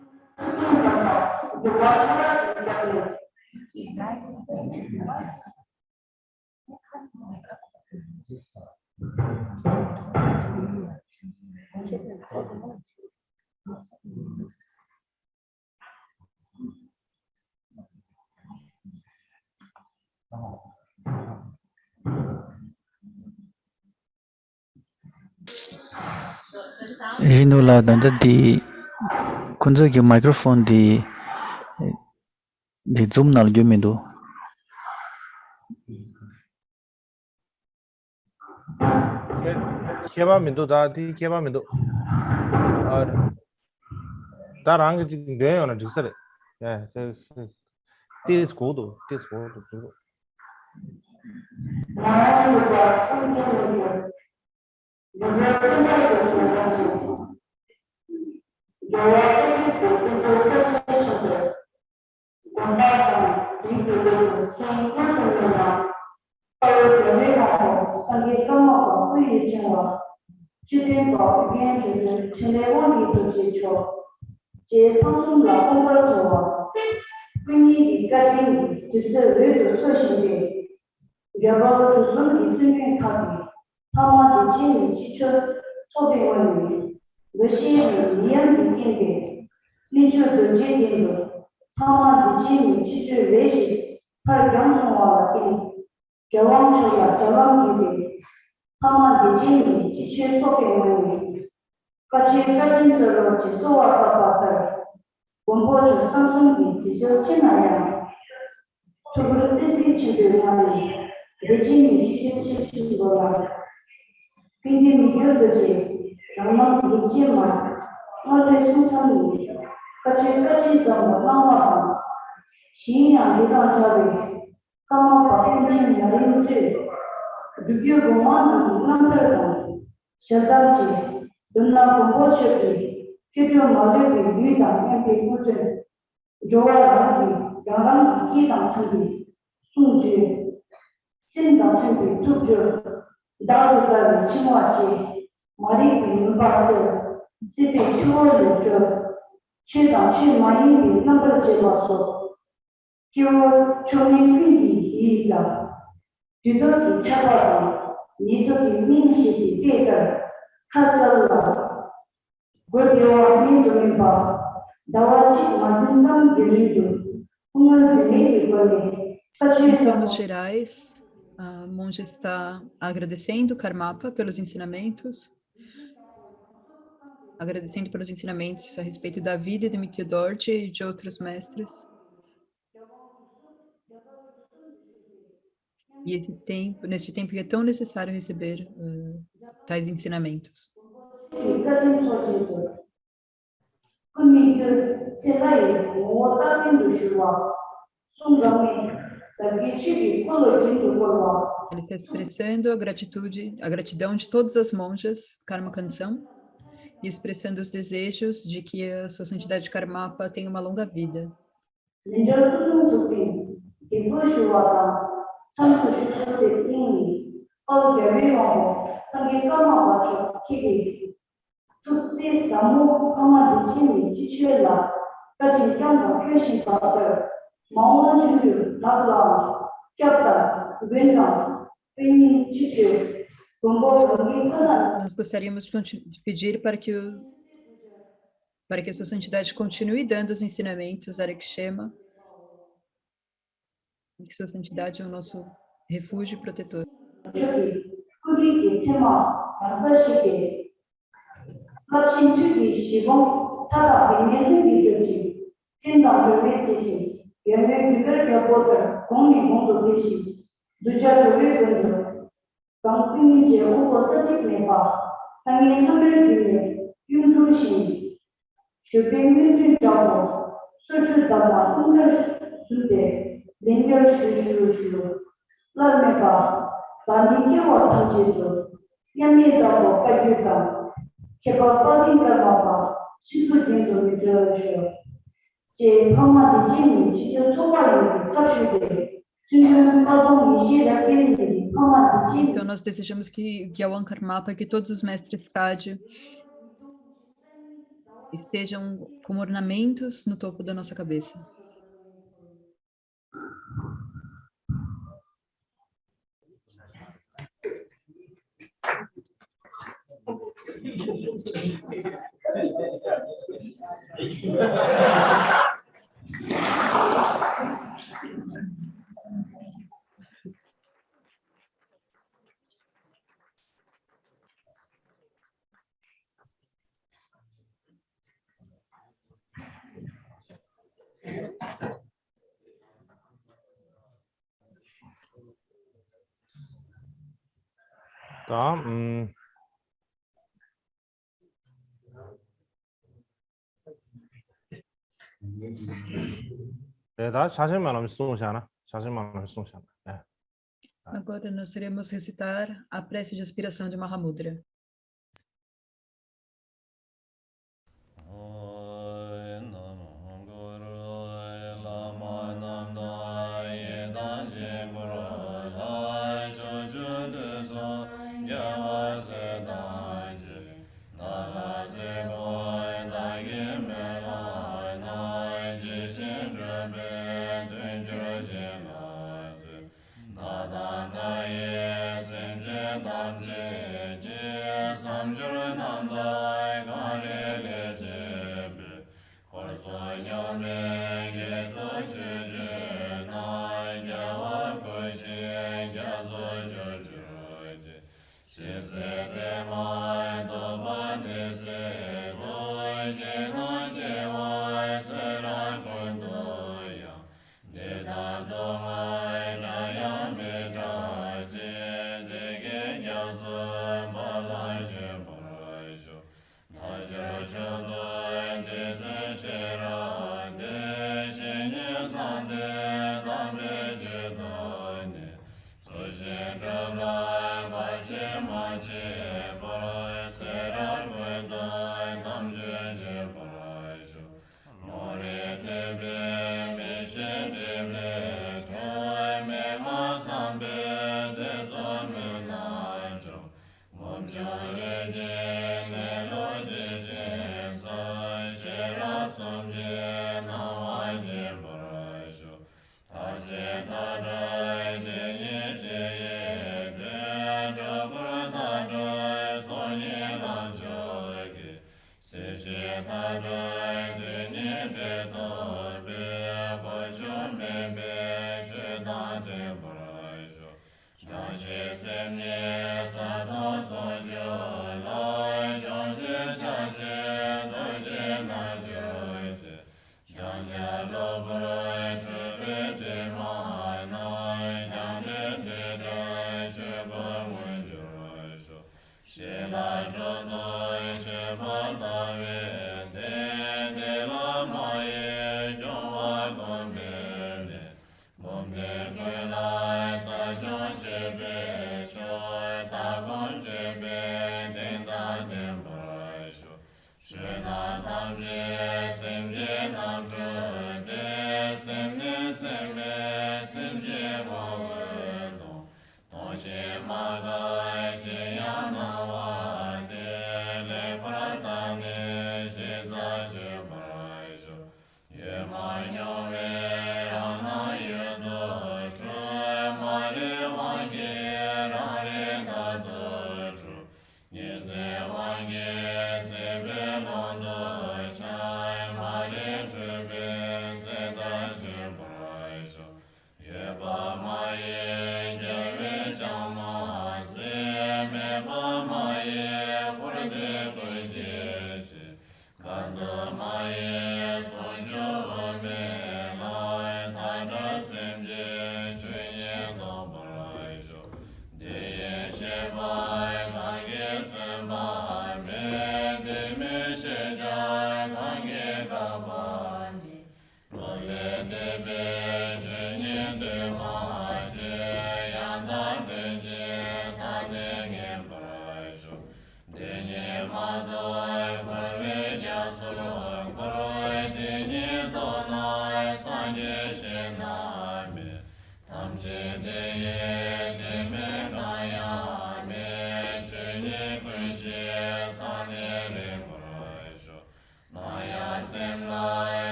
Speaker 3: Jinula danda di kunzo ki microphone di zoom nal gyumidu.
Speaker 2: 개발민도 다디 개발민도 다랑 지금 뇌요는 직설에 예 디스코도 그리고 Em termos gerais, a monja está agradecendo Karmapa pelos ensinamentos, agradecendo pelos ensinamentos a respeito da vida de Mikyo Dorje e de outros mestres. E nesse tempo que é tão necessário receber tais ensinamentos.
Speaker 4: 그미들 제가이 모따빈 도시와 송감이 사기치기 콜로진도 걸와
Speaker 1: Ele está expressando a gratitude, a gratidão de todas as monjas, Karma Kansan, e expressando os desejos de que a sua santidade Karmapa tenha uma longa vida.
Speaker 4: 닌자투둥투빈 기부시와다 삼투시투데 띵이 얼게미와고 상기까마 맞춰 키기 특지 사무 까마디치니 지취엘라 까진 짱과 표시가들 마오는 진류 나도라 겹다 왼강 뺑이 지취 공고 경기 큰한
Speaker 1: Nós gostaríamos de pedir para que a sua santidade continue dando os ensinamentos Arekshema, e que sua santidade é o nosso refúgio e protetor.
Speaker 4: 끄기기 테마 반사시게 합신투기 시공 타다 백년등기 조지 텐당 조매지지 연맹 규별 겹보들 공리공도 계시 누자 조례군들 강풍이지 오고 서직내봐 당연히 소를 빌려 융조시 주변민들자고 술출담아 흥결수대 냉결수주주 라메바 반딩계와 타지도 야미다고 까규다 개바빠딩가마바 시프딩도 미저셔 제 파마디지니 지도 토바이 잡슈데 중요한 빠동 이시라 깼니 파마디지
Speaker 1: Então, nós desejamos que o Gyawan Karmapa, que todos os mestres estádio estejam como ornamentos no topo da nossa cabeça.
Speaker 2: 다음 다 자신만 하면 송샤나. 자신만 하면 송샤나. 네.
Speaker 1: Agora nós iremos recitar a prece de aspiração de Mahamudra.
Speaker 5: Shela Chodo Sheba Tave De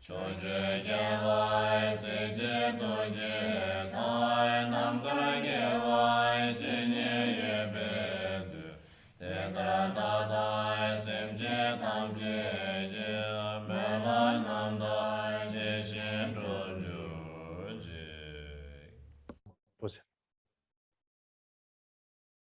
Speaker 5: Choje gyalai se je doje